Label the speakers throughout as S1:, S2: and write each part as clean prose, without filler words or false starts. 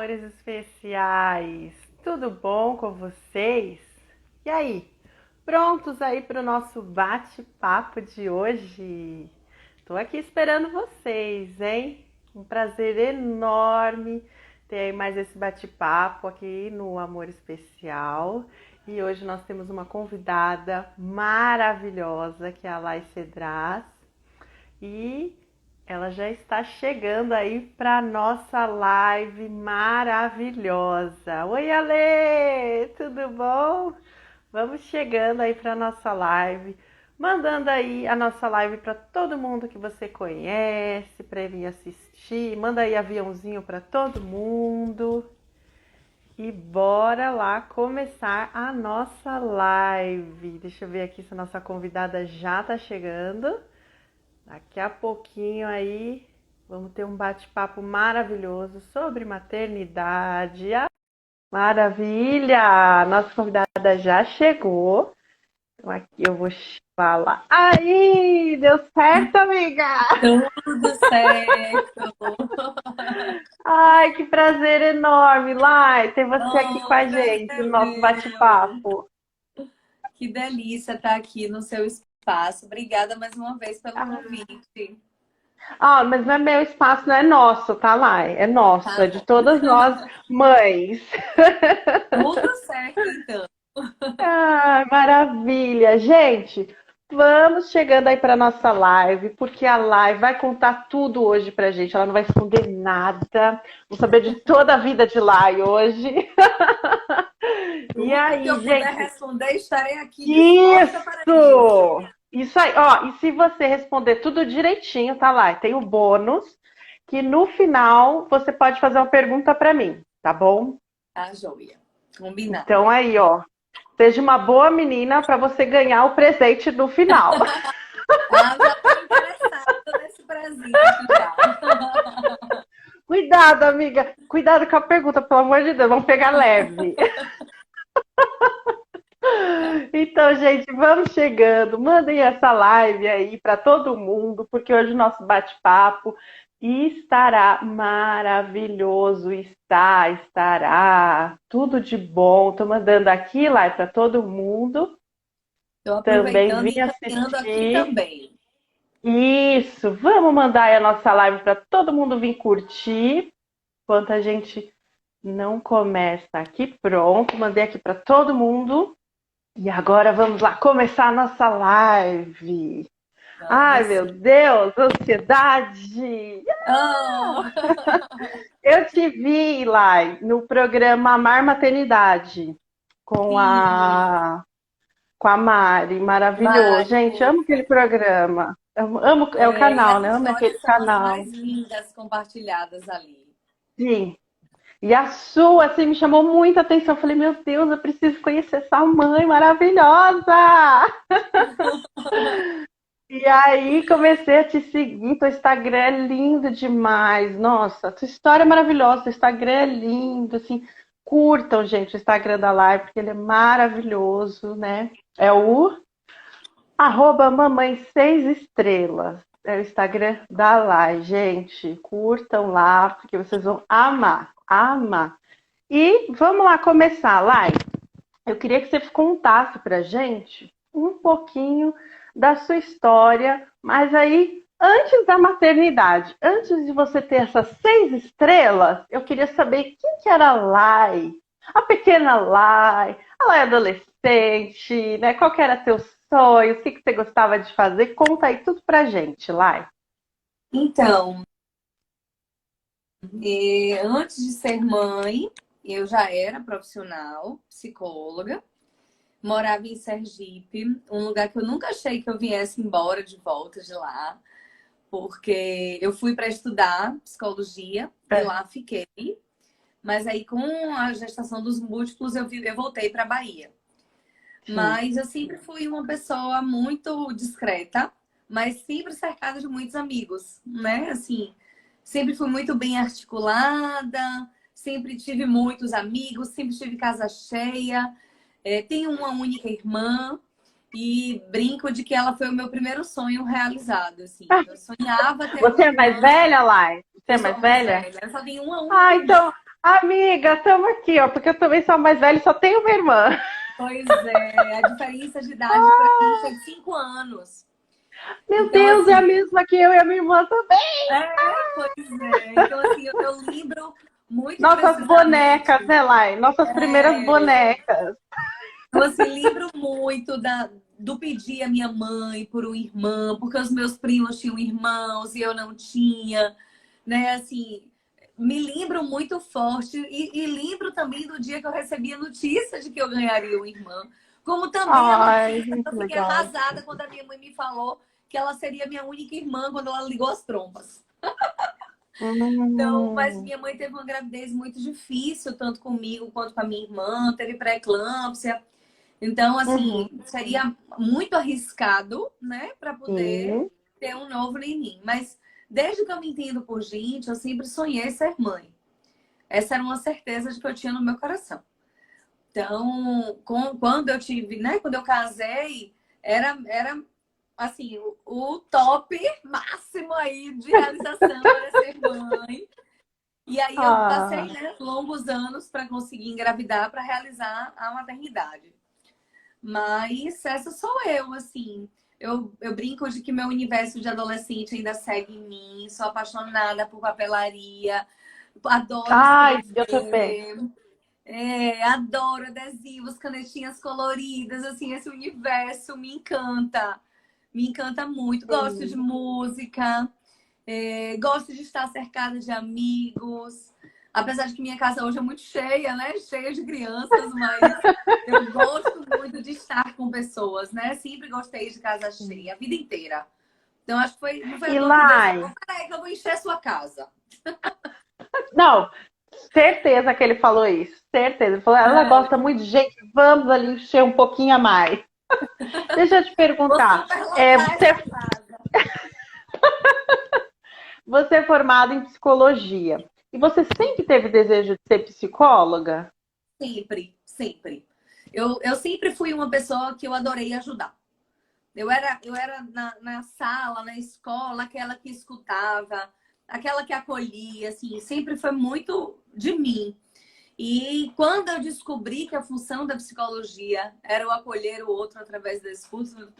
S1: amores especiais! Tudo bom com vocês? E aí, prontos aí para o nosso bate-papo de hoje? Tô aqui esperando vocês, hein? Um prazer enorme ter aí mais esse bate-papo aqui no Amor Especial. E hoje nós temos uma convidada maravilhosa, que é a Lai Cedras. E ela já está chegando aí para nossa live maravilhosa. Oi, Ale! Tudo bom? Vamos chegando aí para nossa live, mandando aí a nossa live para todo mundo que você conhece, para vir assistir. Manda aí aviãozinho para todo mundo. E bora lá começar a nossa live. Deixa eu ver aqui se a nossa convidada já está chegando. Daqui a pouquinho aí vamos ter um bate-papo maravilhoso sobre maternidade. Ah, maravilha! Nossa convidada já chegou. Então aqui eu vou falar. Aí, deu certo, amiga!
S2: Tudo certo.
S1: Ai, que prazer enorme, Lai, ter você aqui com
S2: Oh,
S1: a
S2: prazer
S1: gente
S2: é
S1: no nosso
S2: meu.
S1: bate-papo.
S2: Que delícia estar aqui no seu espaço. Obrigada mais uma vez pelo
S1: Ah,
S2: convite.
S1: mas não é meu espaço, não é nosso, tá, Lai? É nosso,
S2: Tá
S1: é de
S2: bom.
S1: todas nós, mães.
S2: Tudo certo, então.
S1: Ah, maravilha! Gente, vamos chegando aí para nossa live, porque a live vai contar tudo hoje pra gente. Ela não vai esconder nada. Vamos saber de toda a vida de Lai hoje. E
S2: Tudo que
S1: aí,
S2: eu puder
S1: gente,
S2: responder, estarei aqui disposta para isso.
S1: isso! Isso aí, ó, e se você responder tudo direitinho, tá lá, tem o bônus, que no final você pode fazer uma pergunta para mim, tá bom?
S2: Tá, joia. Combinado.
S1: Então aí, ó, seja uma boa menina para você ganhar o presente no final.
S2: Ah, já estou interessada nesse presente já.
S1: Cuidado, amiga. Cuidado com a pergunta, pelo amor de Deus. Vamos pegar leve. Então, gente, vamos chegando. Mandem essa live aí para todo mundo, porque hoje o nosso bate-papo estará maravilhoso. Estará. Tudo de bom. Tô mandando aqui, lá para todo mundo.
S2: Estou
S1: Também
S2: aproveitando e
S1: vim
S2: encaminhando aqui
S1: assistir.
S2: também.
S1: Isso, vamos mandar aí a nossa live para todo mundo vir curtir. Enquanto a gente não começa aqui, pronto, mandei aqui para todo mundo. E agora vamos lá começar a nossa live. Ai,
S2: Vamos
S1: meu
S2: sim.
S1: Deus, ansiedade!
S2: Oh.
S1: Eu te vi lá no programa Amar Maternidade com
S2: Sim,
S1: a Mari, maravilhoso. Gente, amo aquele
S2: maravilhoso.
S1: programa. Amo, é o
S2: É, e
S1: canal,
S2: as
S1: né? Amo aquele
S2: histórias são as
S1: canal.
S2: mais lindas compartilhadas ali.
S1: Sim. E a sua, assim, me chamou muita atenção. Eu falei, meu Deus, eu preciso conhecer essa mãe maravilhosa! E aí comecei a te seguir, teu Instagram é lindo demais. Nossa, tua história é maravilhosa, teu Instagram é lindo, assim. Curtam, gente, o Instagram da Live, porque ele é maravilhoso, né? É o @mamãe6estrelas. É o Instagram da Live, gente. Curtam lá, porque vocês vão amar, amar. E vamos lá começar, Lai. Eu queria que você contasse pra gente um pouquinho da sua história, mas aí antes da maternidade, antes de você ter essas 6 estrelas, eu queria saber quem que era a Lai, a pequena Lai, a Lai adolescente, né? Qual que era teus sonhos, o que que você gostava de fazer? Conta aí tudo pra gente, Lai.
S2: Então, antes de ser mãe, eu já era profissional, psicóloga, morava em Sergipe, um lugar que eu nunca achei que eu viesse embora de volta de lá, porque eu fui para estudar psicologia e
S1: É,
S2: lá fiquei. Mas aí, com a gestação dos múltiplos, eu voltei para Bahia.
S1: sim.
S2: Mas eu sempre fui uma pessoa muito discreta, mas sempre cercada de muitos amigos, né? Assim, sempre fui muito bem articulada, sempre tive muitos amigos, sempre tive casa cheia. Tenho uma única irmã e brinco de que ela foi o meu primeiro sonho realizado, assim. Eu sonhava ter uma
S1: Você é mais
S2: irmã,
S1: velha, Lai? Você é
S2: eu
S1: mais
S2: sou mais
S1: velha?
S2: velha, eu só tenho uma única
S1: Ah,
S2: irmã.
S1: Amiga, estamos aqui, ó, porque eu também sou a mais velha e só tenho uma irmã.
S2: Pois é, a diferença de idade para mim foi de 5 anos.
S1: Meu
S2: Então,
S1: Deus, é a
S2: assim,
S1: mesma que eu e a minha irmã também.
S2: pois é. Então, assim, eu lembro muito
S1: Nossas
S2: precisamente.
S1: bonecas, né, Lai? Nossas primeiras
S2: É,
S1: bonecas.
S2: então, assim, lembro muito do pedir a minha mãe por um irmão, porque os meus primos tinham irmãos e eu não tinha, né? Assim, me lembro muito forte e lembro também do dia que eu recebi a notícia de que eu ganharia uma irmã. Como também a
S1: Ai,
S2: notícia que eu
S1: muito
S2: fiquei
S1: legal.
S2: arrasada quando a minha mãe me falou que ela seria minha única irmã quando ela ligou as trompas. Então, mas
S1: Hum,
S2: minha mãe teve uma gravidez muito difícil, tanto comigo quanto com a minha irmã, teve pré-eclâmpsia. Então, assim,
S1: uhum,
S2: seria muito arriscado, né, para poder
S1: sim.
S2: ter um novo neném. Mas desde que eu me entendo por gente, eu sempre sonhei ser mãe. Essa era uma certeza de que eu tinha no meu coração. Então, quando eu tive, né, quando eu casei, era assim, o top máximo aí de realização era ser mãe. E aí eu passei,
S1: Ah,
S2: né, longos anos para conseguir engravidar, para realizar a maternidade. Mas essa sou eu, assim. Eu brinco de que meu universo de adolescente ainda segue em mim. Sou apaixonada por papelaria, adoro
S1: ai, eu também.
S2: escrever, adoro adesivos, canetinhas coloridas, assim, esse universo me encanta. Me encanta muito. Gosto de
S1: Sim.
S2: música, gosto de estar cercada de amigos. Apesar de que minha casa hoje é muito cheia, né? Cheia de crianças, mas eu gosto muito de estar com pessoas, né? Sempre gostei de casa cheia, a vida inteira. Então, acho que não foi à
S1: E
S2: toa que Deus
S1: Lai?
S2: falou, peraí, que eu vou encher a sua casa.
S1: Não, certeza que ele falou isso. Certeza. Ele falou, ela
S2: É,
S1: gosta muito de gente, vamos ali encher um pouquinho a mais. Deixa eu te
S2: vou
S1: perguntar.
S2: superlotar essa casa.
S1: Você é formada em psicologia. E você sempre teve desejo de ser psicóloga?
S2: Sempre, sempre. Eu sempre fui uma pessoa que eu adorei ajudar. Eu era na sala, na escola, aquela que escutava, aquela que acolhia, assim, sempre foi muito de mim. E quando eu descobri que a função da psicologia era o acolher o outro através da escuta,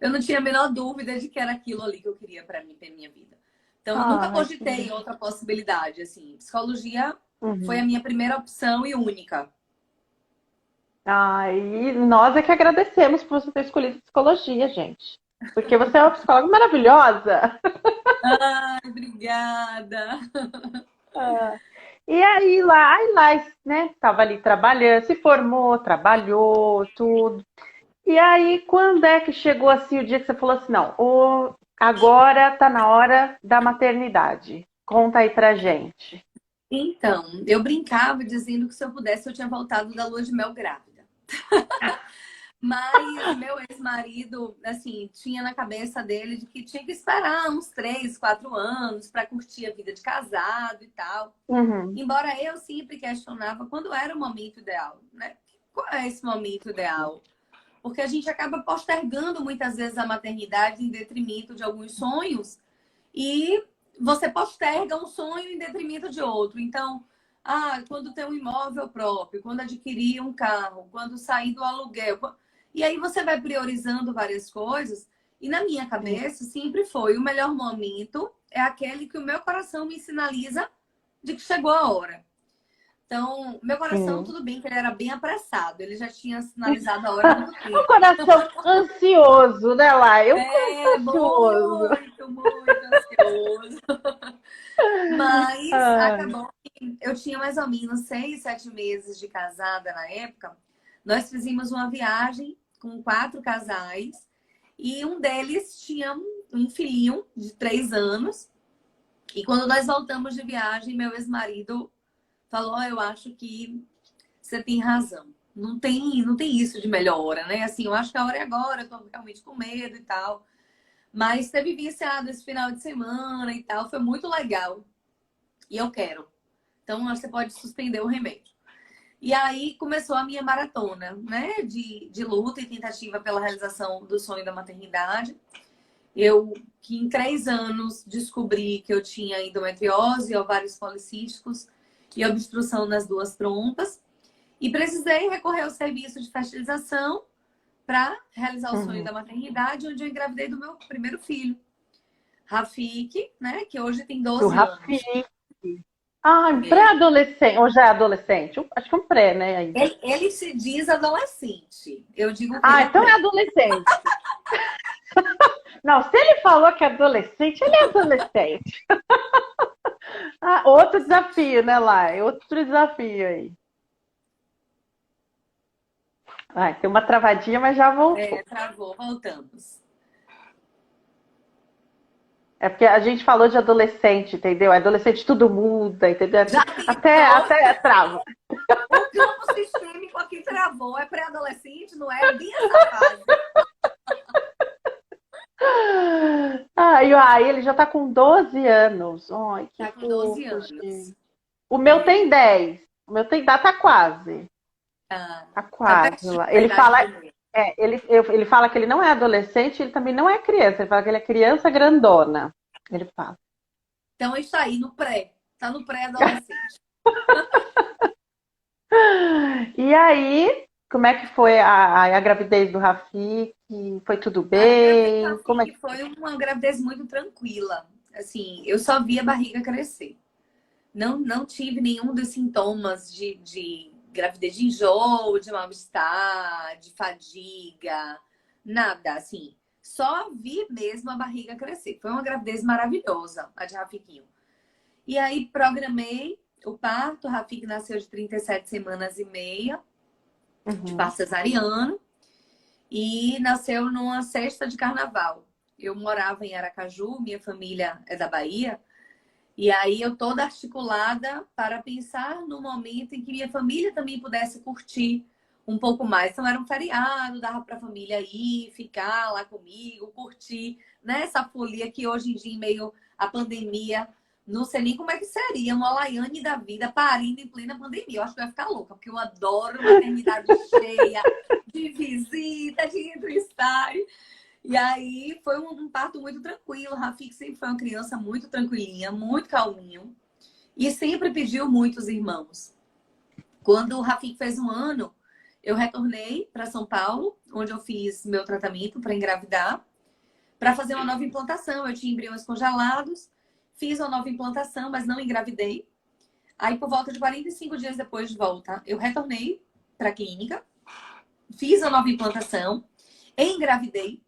S2: eu não tinha a menor dúvida de que era aquilo ali que eu queria para mim, para minha vida. Então, eu nunca
S1: Ai, que
S2: cogitei outra possibilidade, assim. Psicologia foi a
S1: uhum.
S2: minha primeira opção e única.
S1: Ai, nós é que agradecemos por você ter escolhido psicologia, gente. Porque você é uma psicóloga maravilhosa.
S2: Ai, obrigada.
S1: Ah, e aí lá, né? Tava ali trabalhando, se formou, trabalhou, tudo. E aí, quando é que chegou assim o dia que você falou assim, não, agora tá na hora da maternidade. Conta aí pra gente.
S2: Então, eu brincava dizendo que se eu pudesse, eu tinha voltado da lua de mel grávida. Mas meu ex-marido, assim, tinha na cabeça dele de que tinha que esperar uns 3, 4 anos para curtir a vida de casado e tal.
S1: Uhum.
S2: Embora eu sempre questionava quando era o momento ideal, né? Qual é esse momento ideal? Porque a gente acaba postergando muitas vezes a maternidade em detrimento de alguns sonhos e você posterga um sonho em detrimento de outro. Então, quando ter um imóvel próprio, quando adquirir um carro, quando sair do aluguel. E aí você vai priorizando várias coisas. E na minha
S1: Sim.
S2: cabeça sempre foi o melhor momento é aquele que o meu coração me sinaliza de que chegou a hora. Então, meu coração,
S1: Sim.
S2: tudo bem que ele era bem apressado, ele já tinha sinalizado a hora há muito
S1: O
S2: tempo.
S1: coração ansioso, né, Lai? O
S2: É,
S1: coração ansioso.
S2: muito, muito ansioso. Mas
S1: Ai.
S2: acabou que eu tinha mais ou menos 6, 7 meses de casada na época. Nós fizemos uma viagem com 4 casais e um deles tinha um filhinho de 3 anos. E quando nós voltamos de viagem, meu ex-marido falou: Eu acho que você tem razão. Não tem isso de melhor hora, né? Assim, eu acho que a hora é agora, eu tô realmente com medo e tal. Mas ter vivenciado esse final de semana e tal, foi muito legal. E eu quero. Então, você pode suspender o remédio. E aí começou a minha maratona, né? De luta e tentativa pela realização do sonho da maternidade. Eu, que em 3 anos, descobri que eu tinha endometriose e ovários policísticos. e obstrução nas duas trompas. E precisei recorrer ao serviço de fertilização para realizar o sonho da maternidade, onde eu engravidei do meu primeiro filho, Rafik, né? Que hoje tem
S1: Do
S2: 12 anos.
S1: Rafik. Ah,
S2: É.
S1: pré-adolescente, ou já é adolescente? Acho que é um pré, né, ainda.
S2: Ele se diz adolescente. Eu digo que ele
S1: Ah,
S2: é
S1: então é
S2: pré.
S1: adolescente. Não, se ele falou que é adolescente, ele é adolescente. Ah, outro desafio, né, Lai? Outro desafio aí. Ai, tem uma travadinha, mas já voltou.
S2: Travou, voltamos.
S1: É porque a gente falou de adolescente, entendeu? Adolescente tudo muda, entendeu?
S2: Já tem
S1: Até trava.
S2: o campo sistêmico aqui travou. É pré-adolescente, não é? Bem essa fase.
S1: Aí ele já tá com 12 anos. Ai, que
S2: Tá com 12
S1: fofo,
S2: anos.
S1: gente. O meu tem 10. O meu tá quase.
S2: Ah,
S1: Tá
S2: tá
S1: quase
S2: pertinho
S1: lá.
S2: da
S1: Ele
S2: idade
S1: fala,
S2: do meu.
S1: ele fala que ele não é adolescente, ele também não é criança. Ele fala que ele é criança grandona. Ele fala.
S2: Então, isso aí, no pré. Tá no pré-adolescente.
S1: E aí, como é que foi a gravidez do Rafik? Foi tudo
S2: A gravidez do
S1: bem? Como é
S2: Rafik
S1: que
S2: foi uma gravidez muito tranquila. Assim, eu só vi a barriga crescer. Não tive nenhum dos sintomas de gravidez de enjoo, de mal-estar, de fadiga, nada, assim. Só vi mesmo a barriga crescer. Foi uma gravidez maravilhosa, a de Rafiquinho. E aí programei o parto. O Rafik nasceu de 37 semanas e meia, de
S1: Uhum.
S2: parto cesariano, e nasceu numa sexta de carnaval. Eu morava em Aracaju, minha família é da Bahia. E aí eu toda articulada para pensar no momento em que minha família também pudesse curtir um pouco mais. Então era um feriado, dava para a família ir, ficar lá comigo, curtir, né? Essa folia que hoje em dia, em meio à pandemia, não sei nem como é que seria uma Laiane da vida parindo em plena pandemia. Eu acho que eu ia ficar louca, porque eu adoro maternidade cheia, de visita, de entrevistar. E aí foi um parto muito tranquilo. O Rafik sempre foi uma criança muito tranquilinha, muito calminho. E sempre pediu muitos irmãos. Quando o Rafik fez 1 ano, eu retornei para São Paulo, onde eu fiz meu tratamento para engravidar, para fazer uma nova implantação. Eu tinha embriões congelados, fiz uma nova implantação, mas não engravidei. Aí, por volta de 45 dias depois de volta, eu retornei para a clínica, fiz a nova implantação, engravidei.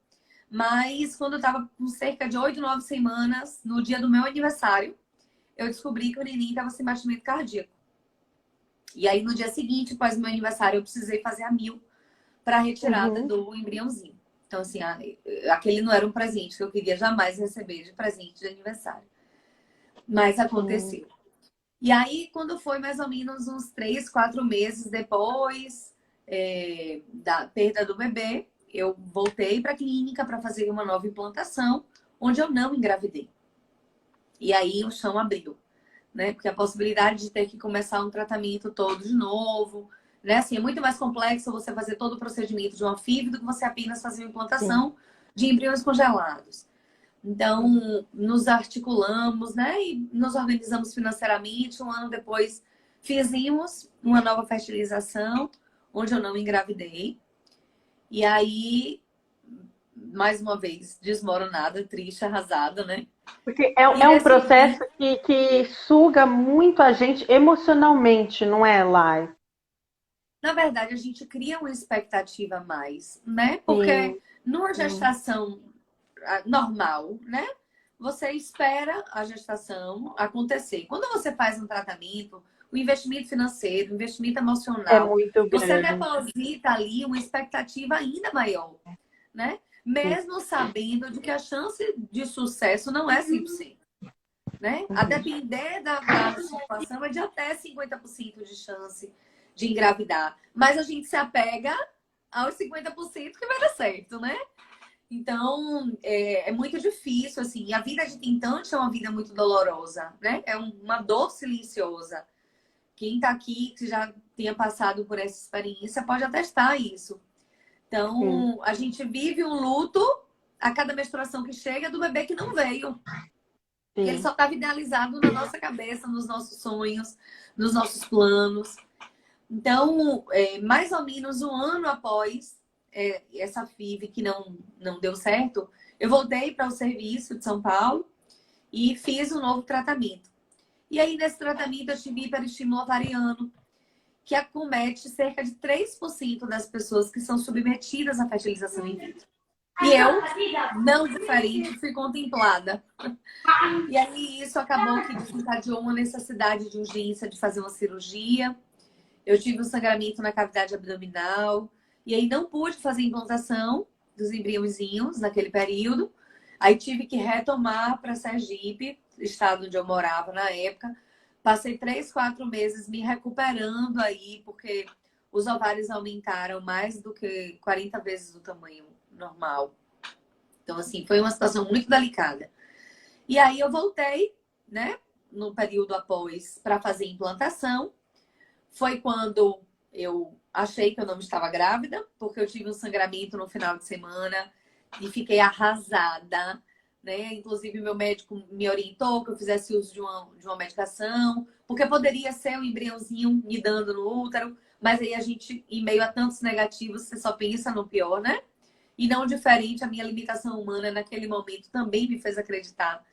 S2: Mas quando eu estava com cerca de 8, 9 semanas, no dia do meu aniversário, eu descobri que o neném estava sem batimento cardíaco. E aí, no dia seguinte, após o meu aniversário, eu precisei fazer a mil para a retirada do embriãozinho. Então, assim, aquele não era um presente que eu queria jamais receber de presente de aniversário. Mas aconteceu. E aí, quando foi mais ou menos uns 3, 4 meses depois da perda do bebê, eu voltei para a clínica para fazer uma nova implantação, onde eu não engravidei. E aí o chão abriu, né? Porque a possibilidade de ter que começar um tratamento todo de novo, né? Assim, é muito mais complexo você fazer todo o procedimento de uma FIV do que você apenas fazer uma implantação de embriões congelados. Então, nos articulamos, né? E nos organizamos financeiramente. 1 ano depois, fizemos uma nova fertilização, onde eu não engravidei. E aí, mais uma vez, desmoronada, triste, arrasada, né?
S1: Porque
S2: E
S1: é um
S2: decidi.
S1: processo que suga muito a gente emocionalmente, não é, Lai?
S2: Na verdade, a gente cria uma expectativa a mais, né? Porque
S1: Sim,
S2: numa
S1: sim.
S2: gestação normal, né? Você espera a gestação acontecer. Quando você faz um tratamento, o investimento financeiro, o investimento
S1: É
S2: emocional,
S1: muito
S2: você
S1: grande.
S2: deposita ali uma expectativa ainda maior, né?
S1: Sim.
S2: Mesmo sabendo de que a chance de sucesso não é 100%, né? A depender da situação, é de até 50% de chance de engravidar. Mas a gente se apega aos 50% que vai dar certo, né? Então, é muito difícil, assim. A vida de tentante é uma vida muito dolorosa, né? É uma dor silenciosa. Quem tá aqui, que já tenha passado por essa experiência, pode atestar isso.
S1: Sim.
S2: Então, a gente vive um luto a cada menstruação que chega do bebê que não veio. que ele
S1: sim.
S2: só estava idealizado na nossa cabeça, nos nossos sonhos, nos nossos planos. Então, mais ou menos um ano após essa FIV que não deu certo, eu voltei para o serviço de São Paulo e fiz um novo tratamento. E aí, nesse tratamento, eu tive hiperestímulo ovariano, que acomete cerca de 3% das pessoas que são submetidas à fertilização in vitro. E eu, não diferente, fui contemplada. E aí, isso acabou que desencadeou uma necessidade de urgência de fazer uma cirurgia. Eu tive um sangramento na cavidade abdominal. E aí, não pude fazer implantação dos embriãozinhos naquele período. Aí, tive que retomar para Sergipe, estado onde eu morava na época. Passei 3, 4 meses me recuperando aí, porque os ovários aumentaram mais do que 40 vezes o tamanho normal. Então, assim, foi uma situação muito delicada. E aí eu voltei, né, no período após, para fazer implantação. Foi quando eu achei que eu não estava grávida, porque eu tive um sangramento no final de semana e fiquei arrasada, né? Inclusive, meu médico me orientou que eu fizesse uso de uma medicação, porque poderia ser um embriãozinho me dando no útero, mas aí a gente, em meio a tantos negativos, você só pensa no pior, né? E não diferente, a minha limitação humana naquele momento também me fez acreditar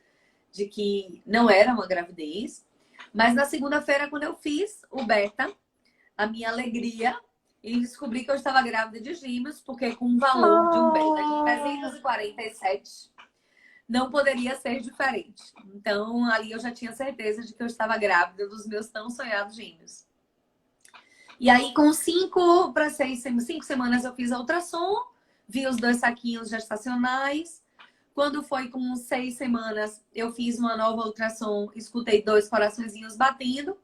S2: de que não era uma gravidez. Mas na segunda-feira, quando eu fiz o beta, a minha alegria em descobrir que eu estava grávida de gêmeos, porque com um valor de um beta de
S1: Ah,
S2: 347 não poderia ser diferente. Então, ali eu já tinha certeza de que eu estava grávida dos meus tão sonhados gêmeos. E aí, com 5 para 5 semanas, eu fiz a ultrassom, vi os 2 saquinhos gestacionais. Quando foi com 6 semanas, eu fiz uma nova ultrassom, escutei 2 coraçõezinhos batendo.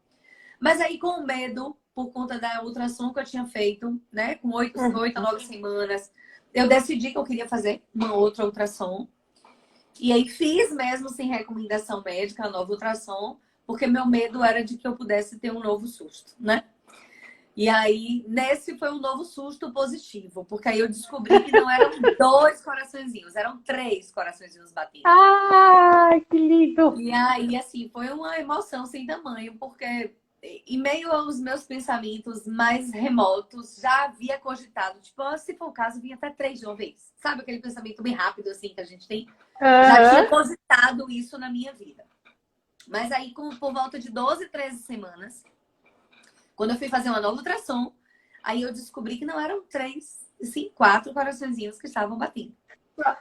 S2: Mas aí, com medo, por conta da ultrassom que eu tinha feito, né, com 8 a 9 semanas, eu decidi que eu queria fazer uma outra ultrassom. E aí fiz mesmo sem recomendação médica a nova ultrassom, porque meu medo era de que eu pudesse ter um novo susto, né? E aí, nesse foi um novo susto positivo, porque aí eu descobri que não eram 2 coraçõezinhos, eram 3 coraçõezinhos batendo.
S1: ai, que lindo!
S2: E aí, assim, foi uma emoção sem tamanho, porque em meio aos meus pensamentos mais remotos, já havia cogitado, tipo, se for o caso, vinha até 3 de uma vez. Sabe aquele pensamento bem rápido, assim, que a gente tem? Já tinha
S1: Aham.
S2: cogitado isso na minha vida. Mas aí, por volta de 12, 13 semanas, quando eu fui fazer uma nova ultrassom, aí eu descobri que não eram 3, e sim 4 coraçõezinhos que estavam batendo.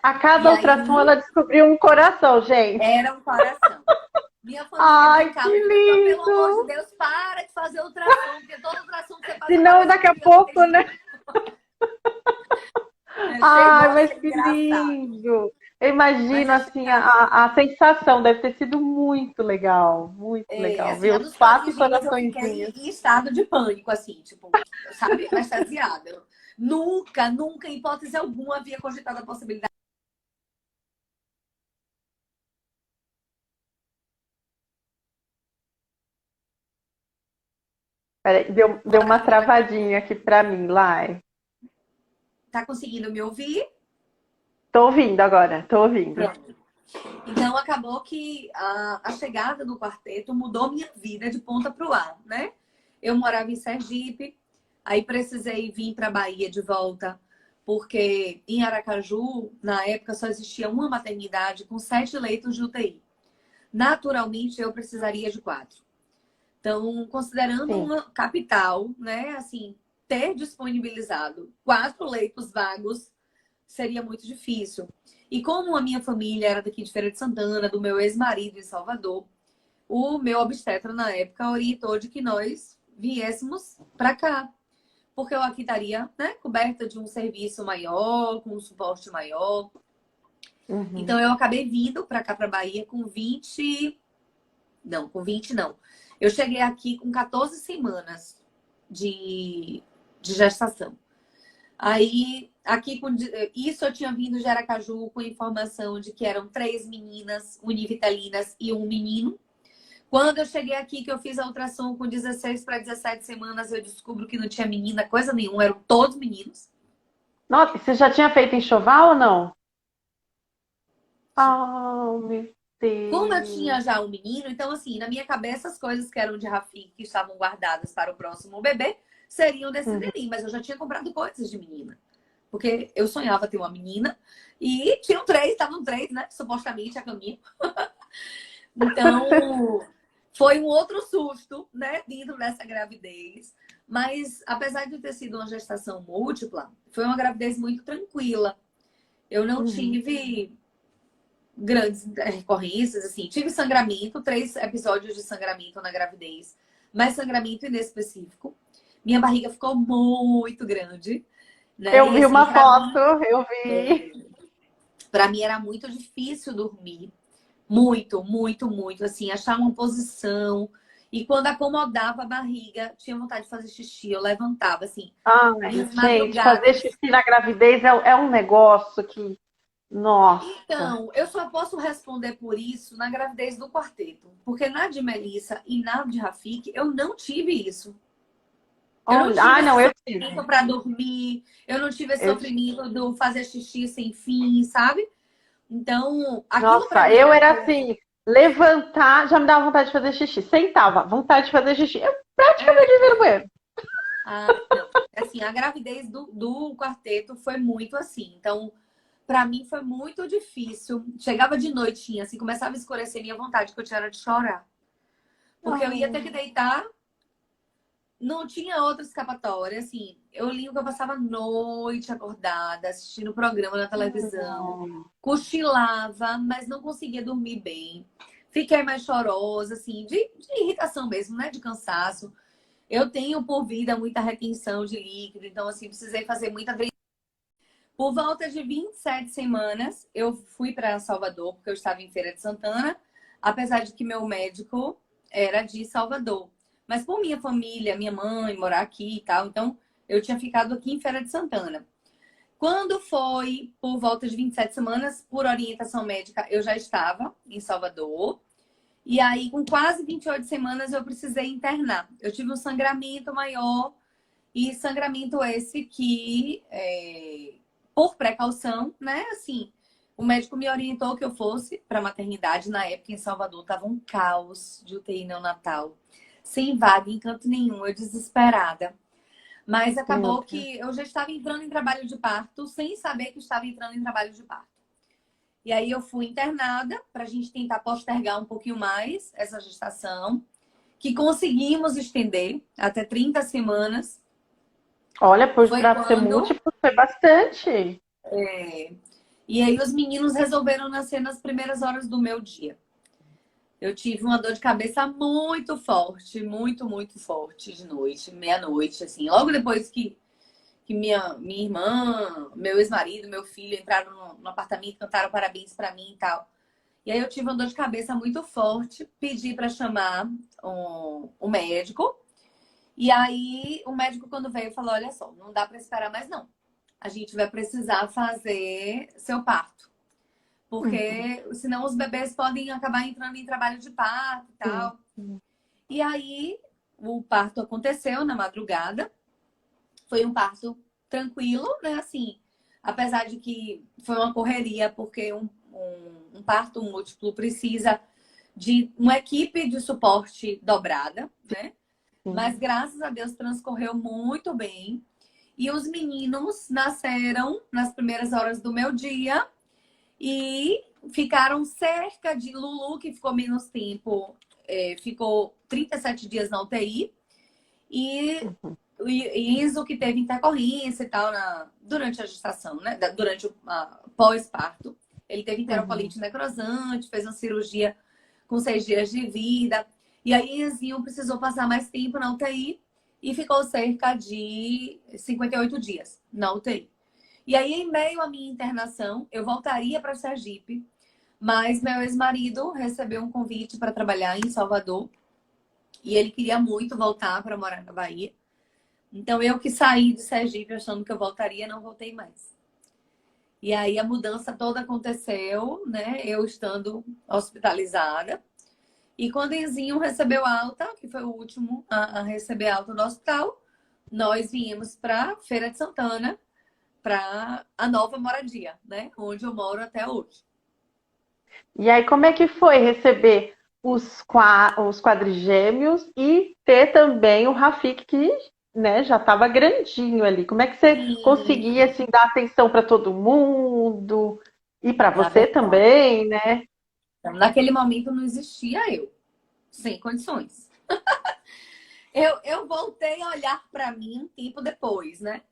S1: A
S2: E
S1: cada ultrassom
S2: aí
S1: ela descobriu um coração, gente.
S2: era um coração. Minha família
S1: Ai, que
S2: brincava de mim, pelo amor de
S1: lindo!
S2: Deus, para de fazer ultrassom, porque todo ultrassom que você faz
S1: Senão,
S2: aparece
S1: daqui
S2: um
S1: a
S2: milhão de
S1: pouco, né?
S2: gêmeos. Chegou
S1: Ai,
S2: a
S1: mas
S2: ser
S1: que
S2: engraçado.
S1: lindo! Eu
S2: Mas
S1: imagino,
S2: é
S1: assim,
S2: chegado.
S1: a sensação deve ter sido muito legal.
S2: Assim,
S1: Ver
S2: a
S1: os
S2: dos
S1: 4
S2: trigêmeos eu fiquei
S1: coraçõezinhos.
S2: em estado de pânico, assim, tipo, sabe, anestesiada. Nunca, nunca, em hipótese alguma, havia cogitado a possibilidade.
S1: Peraí, deu uma travadinha aqui pra mim, Lai.
S2: Tá conseguindo me ouvir?
S1: Tô ouvindo agora, tô ouvindo.
S2: Pronto. Então, acabou que a chegada do quarteto mudou minha vida de ponta para o ar, né? Eu morava em Sergipe, aí precisei vir para Bahia de volta, porque em Aracaju, na época, só existia uma maternidade com 7 leitos de UTI. Naturalmente, eu precisaria de 4. Então, considerando
S1: Sim.
S2: uma capital, né, assim, ter disponibilizado 4 leitos vagos seria muito difícil. E como a minha família era daqui de Feira de Santana, do meu ex-marido em Salvador, o meu obstetra na época orientou de que nós viéssemos para cá. Porque eu aqui estaria, né, coberta de um serviço maior, com um suporte maior.
S1: Uhum.
S2: Então eu acabei vindo para cá, para Bahia, com 20. Não, com 20 não. Eu cheguei aqui com 14 semanas de gestação. Aí, aqui com isso eu tinha vindo de Aracaju com informação de que eram 3 meninas univitelinas e um menino. Quando eu cheguei aqui, que eu fiz a ultrassom com 16 para 17 semanas, eu descubro que não tinha menina, coisa nenhuma, eram todos meninos.
S1: Nossa, você já tinha feito enxoval ou não? Ah, meu.
S2: Como eu
S1: Deus.
S2: tinha já um menino, então assim, na minha cabeça as coisas que eram de Rafik, que estavam guardadas para o próximo bebê, seriam desse
S1: Uhum.
S2: neném, mas eu já tinha comprado coisas de menina. Porque eu sonhava ter uma menina e tinham três, estavam três, né? Supostamente a caminho. Então, foi um outro susto, né? Dentro dessa gravidez. Mas, apesar de ter sido uma gestação múltipla, foi uma gravidez muito tranquila. Eu não
S1: Uhum.
S2: tive grandes recorrências, assim. Tive sangramento, 3 episódios de sangramento na gravidez, mas sangramento inespecífico. Minha barriga ficou muito grande, né?
S1: Eu
S2: E
S1: vi
S2: assim,
S1: uma foto, eu vi.
S2: para mim era muito difícil dormir. Muito, muito, muito. Assim, achar uma posição. E quando acomodava a barriga, tinha vontade de fazer xixi. Eu levantava, assim.
S1: Ai,
S2: Minhas
S1: gente, fazer
S2: madrugadas.
S1: xixi na gravidez é um negócio que. Nossa.
S2: Então, eu só posso responder por isso na gravidez do quarteto. Porque na de Melissa e na de Rafik, eu não tive isso. Eu não
S1: Olha,
S2: tive
S1: ah,
S2: esse
S1: não, eu
S2: sofrimento
S1: tive.
S2: para dormir. Eu não tive esse
S1: Eu
S2: sofrimento do fazer xixi sem fim, sabe? Então, aquilo para
S1: Nossa,
S2: mim
S1: eu
S2: era
S1: era
S2: pouco.
S1: assim, levantar, já me dava vontade de fazer xixi. Sentava, vontade de fazer xixi. Eu praticamente
S2: É,
S1: vivia no banheiro.
S2: não. Assim, a gravidez do quarteto foi muito assim. Então, pra mim foi muito difícil. Chegava de noitinha, assim, começava a escurecer, minha vontade que eu tinha era de chorar. Porque eu ia ter que
S1: Oh,
S2: deitar, não tinha outra escapatória, assim. Eu lembro que eu passava a noite acordada, assistindo o programa na televisão,
S1: não.
S2: cochilava, mas não conseguia dormir bem. Fiquei mais chorosa, assim, de irritação mesmo, né? De cansaço. Eu tenho por vida muita retenção de líquido, então, assim, precisei fazer muita. Por volta de 27 semanas, eu fui para Salvador, porque eu estava em Feira de Santana, apesar de que meu médico era de Salvador. Mas por minha família, minha mãe morar aqui e tal, então eu tinha ficado aqui em Feira de Santana. Quando foi por volta de 27 semanas, por orientação médica, eu já estava em Salvador. E aí, com quase 28 semanas, eu precisei internar. Eu tive um sangramento maior e sangramento esse que, por precaução, né? Assim, o médico me orientou que eu fosse para maternidade. Na época, em Salvador, tava um caos de UTI neonatal. Sem vaga em canto nenhum, eu desesperada. Mas
S1: Meu
S2: acabou
S1: Deus.
S2: que eu já estava entrando em trabalho de parto, sem saber que estava entrando em trabalho de parto. E aí eu fui internada para a gente tentar postergar um pouquinho mais essa gestação, que conseguimos estender até 30 semanas.
S1: Olha,
S2: Foi
S1: para ser
S2: quando
S1: múltiplo foi bastante.
S2: E aí os meninos resolveram nascer nas primeiras horas do meu dia. Eu tive uma dor de cabeça muito forte, muito, muito forte de noite, meia-noite, assim. Logo depois que minha irmã, meu ex-marido, meu filho entraram no apartamento, cantaram parabéns pra mim e tal. E aí eu tive uma dor de cabeça muito forte, pedi para chamar um médico. E aí o médico, quando veio, falou: olha só, não dá para esperar mais, não. A gente vai precisar fazer seu parto.
S1: Uhum,
S2: Porque senão os bebês podem acabar entrando em trabalho de parto e
S1: sim.
S2: tal. E aí o parto aconteceu na madrugada. Foi um parto tranquilo, né? Assim, apesar de que foi uma correria, porque um parto múltiplo precisa de uma equipe de suporte dobrada, né? Mas
S1: Sim.
S2: graças a Deus transcorreu muito bem. E os meninos nasceram nas primeiras horas do meu dia e ficaram cerca de Lulu, que ficou menos tempo, ficou 37 dias na UTI, e,
S1: Uhum,
S2: e Enzo, que teve intercorrência e tal durante a gestação, né? Durante o pós-parto. Ele teve
S1: uhum.
S2: enterocolite necrosante, fez uma cirurgia com 6 dias de vida. E aí, Enzinho precisou passar mais tempo na UTI e ficou cerca de 58 dias na UTI. E aí, em meio à minha internação, eu voltaria para Sergipe, mas meu ex-marido recebeu um convite para trabalhar em Salvador e ele queria muito voltar para morar na Bahia. Então, eu que saí de Sergipe achando que eu voltaria, não voltei mais. E aí, a mudança toda aconteceu, né? Eu estando hospitalizada. E quando Enzinho recebeu alta, que foi o último a receber alta no hospital, nós viemos para Feira de Santana, para a nova moradia, né? Onde eu moro até hoje.
S1: E aí, como é que foi receber os quadrigêmeos e ter também o Rafik, que, né, já estava grandinho ali? Como é que você
S2: Sim,
S1: conseguia, assim, dar atenção para todo mundo? E para
S2: na
S1: você
S2: verdade.
S1: também, né?
S2: Então, naquele momento não existia eu, sem condições. Eu voltei a olhar para mim um tempo depois, né?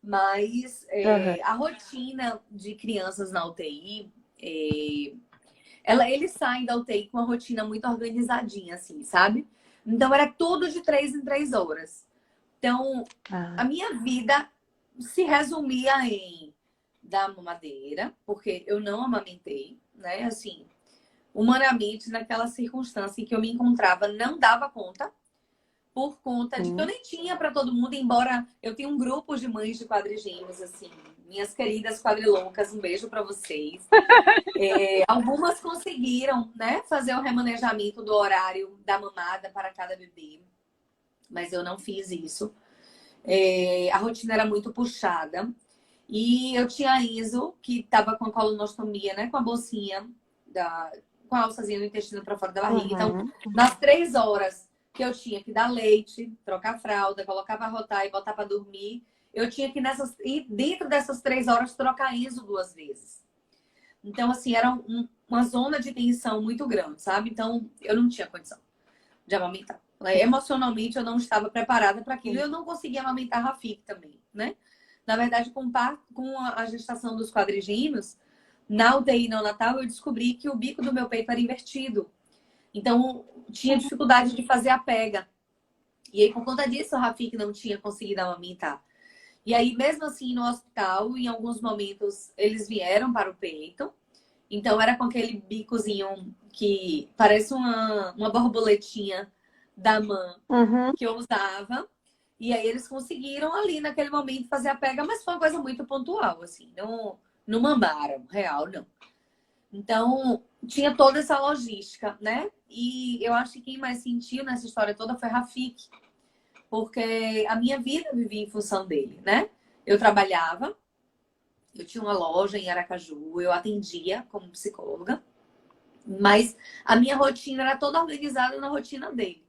S2: Mas
S1: Aham.
S2: a rotina de crianças na UTI, eles saem da UTI com uma rotina muito organizadinha, assim, sabe? Então era tudo de 3 em 3 horas. Então,
S1: Ah,
S2: a minha vida se resumia em dar mamadeira, porque eu não amamentei, né? Assim, humanamente, naquela circunstância em que eu me encontrava, não dava conta, por conta de que eu
S1: sim.
S2: nem tinha para todo mundo, embora eu tenha um grupo de mães de quadrigêmeos, assim, minhas queridas quadriloucas, um beijo para vocês. Algumas conseguiram, né, fazer o remanejamento do horário da mamada para cada bebê, mas eu não fiz isso. A rotina era muito puxada. E eu tinha a Enzo, que estava com a colonostomia, né? Com a bolsinha, com a alçazinha do intestino para fora da barriga. Então,
S1: Uhum.
S2: nas 3 horas que eu tinha que dar leite, trocar fralda, colocar para rotar e botar para dormir, eu tinha que e dentro dessas 3 horas trocar Enzo 2 vezes. Então, assim, era uma zona de tensão muito grande, sabe? Então, eu não tinha condição de amamentar. Emocionalmente, eu não estava preparada para aquilo. E eu não conseguia amamentar a Rafik também, né? Na verdade, com a gestação dos quadrigêmeos, na UTI neonatal, eu descobri que o bico do meu peito era invertido. Então, tinha dificuldade de fazer a pega. E aí, por conta disso, a Rafik não tinha conseguido amamentar. E aí, mesmo assim, no hospital, em alguns momentos, eles vieram para o peito. Então, era com aquele bicozinho que parece uma borboletinha da mãe
S1: Uhum.
S2: que eu usava. E aí eles conseguiram ali naquele momento fazer a pega, mas foi uma coisa muito pontual, assim, não mamaram, real, não. Então, tinha toda essa logística, né? E eu acho que quem mais sentiu nessa história toda foi Rafik, porque a minha vida vivia em função dele, né? Eu trabalhava, eu tinha uma loja em Aracaju, eu atendia como psicóloga, mas a minha rotina era toda organizada na rotina dele.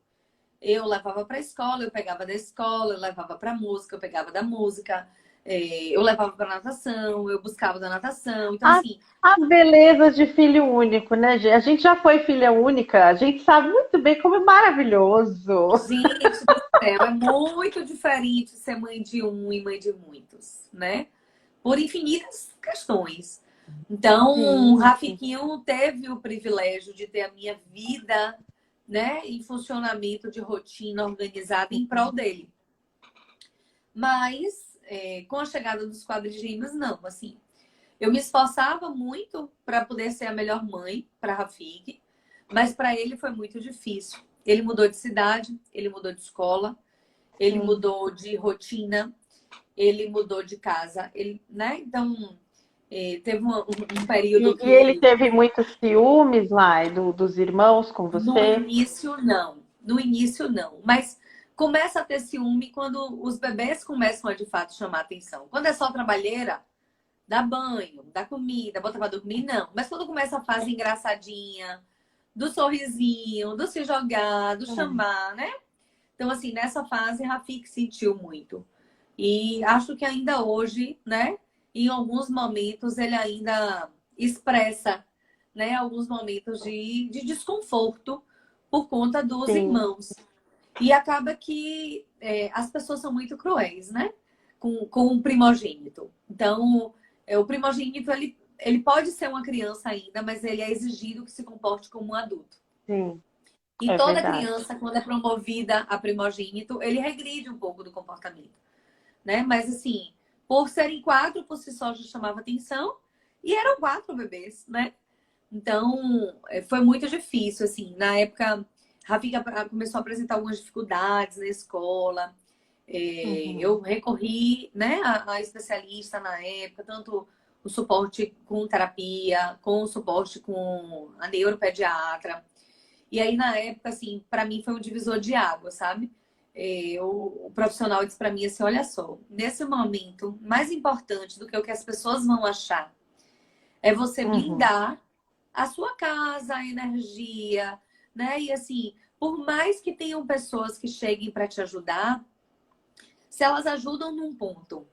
S2: Eu levava para a escola, eu pegava da escola, eu levava para música, eu pegava da música, eu levava para natação, eu buscava da natação. Então,
S1: A,
S2: assim,
S1: a beleza de filho único, né, gente? A gente já foi filha única, a gente sabe muito bem como é maravilhoso.
S2: gente do céu, é muito diferente ser mãe de um e mãe de muitos, né? Por infinitas questões. Então, o
S1: Sim.
S2: Rafiquinho teve o privilégio de ter a minha vida, né, em funcionamento de rotina organizada em prol dele. Mas, com a chegada dos quadrigêmeos, não, assim. Eu me esforçava muito para poder ser a melhor mãe para Rafik, mas para ele foi muito difícil. Ele mudou de cidade, ele mudou de escola, ele
S1: Sim.
S2: mudou de rotina, ele mudou de casa, ele, né? Então, teve um período
S1: E ele
S2: que
S1: teve muitos ciúmes lá dos irmãos com
S2: no
S1: você?
S2: início não, no início não, mas começa a ter ciúme quando os bebês começam a de fato chamar atenção. Quando é só trabalheira, dá banho, dá comida, bota pra dormir, não. Mas quando começa a fase engraçadinha, do sorrisinho, do se jogar, do
S1: Hum.
S2: chamar, né? Então, assim, nessa fase, Rafik sentiu muito. E acho que ainda hoje, né? Em alguns momentos, ele ainda expressa, né? Alguns momentos de desconforto por conta dos
S1: Sim,
S2: irmãos. E acaba que as pessoas são muito cruéis, né? Com o primogênito. Então, o primogênito, ele pode ser uma criança ainda, mas ele é exigido que se comporte como um adulto.
S1: sim,
S2: E
S1: é
S2: toda
S1: verdade.
S2: criança, quando é promovida a primogênito, ele regride um pouco do comportamento, né? Mas, assim, por serem quatro, por si só já chamava atenção. E eram quatro bebês, né? Então, foi muito difícil, assim. Na época, Rafika começou a apresentar algumas dificuldades na escola. Eu
S1: Uhum.
S2: recorri, né, a especialista na época, tanto o suporte com terapia, com o suporte com a neuropediatra. E aí, na época, assim, para mim foi um divisor de água, sabe? O profissional disse para mim assim: olha só, nesse momento, mais importante do que o que as pessoas vão achar é você
S1: Uhum.
S2: blindar a sua casa, a energia, né? E assim, por mais que tenham pessoas que cheguem para te ajudar, se elas ajudam num ponto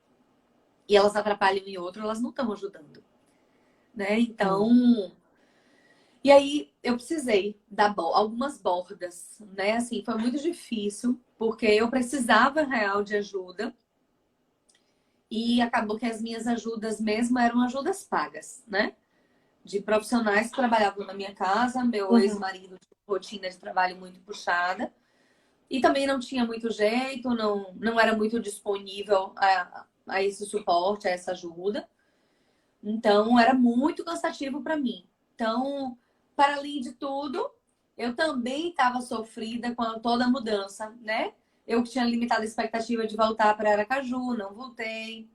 S2: e elas atrapalham em outro, elas não estão ajudando, né?
S1: Sim.
S2: Então, e aí eu precisei dar algumas bordas, né? Assim, foi muito difícil, porque eu precisava real de ajuda e acabou que as minhas ajudas mesmo eram ajudas pagas, né? De profissionais que trabalhavam na minha casa, meu
S1: Uhum.
S2: ex-marido tinha uma rotina de trabalho muito puxada e também não tinha muito jeito, não era muito disponível a esse suporte, a essa ajuda. Então, era muito cansativo para mim. Então, para além de tudo, eu também estava sofrida com toda a mudança, né? Eu que tinha limitado a expectativa de voltar para Aracaju, não voltei.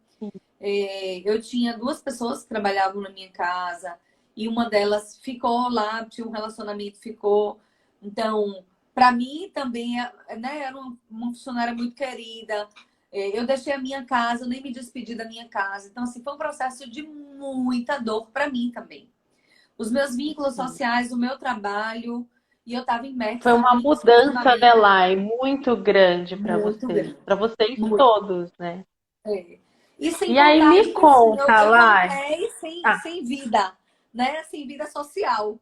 S2: Eu tinha duas pessoas que trabalhavam na minha casa e uma delas ficou lá, tinha um relacionamento, ficou. Então, para mim também, né, era uma funcionária muito querida. Eu deixei a minha casa, eu nem me despedi da minha casa. Então, assim, foi um processo de muita dor para mim também. Os meus vínculos
S1: Sim.
S2: sociais, o meu trabalho, e eu estava
S1: Foi
S2: imersa
S1: uma
S2: única e
S1: mudança, né,
S2: exclusivamente
S1: Lai, muito grande
S2: muito grande.
S1: para vocês
S2: Muito.
S1: todos, né?
S2: É. E sem
S1: E aí
S2: contar
S1: me
S2: de que assim, eu,
S1: conta,
S2: eu
S1: Lai.
S2: voltei
S1: Ah,
S2: sem vida, né? Sem vida social.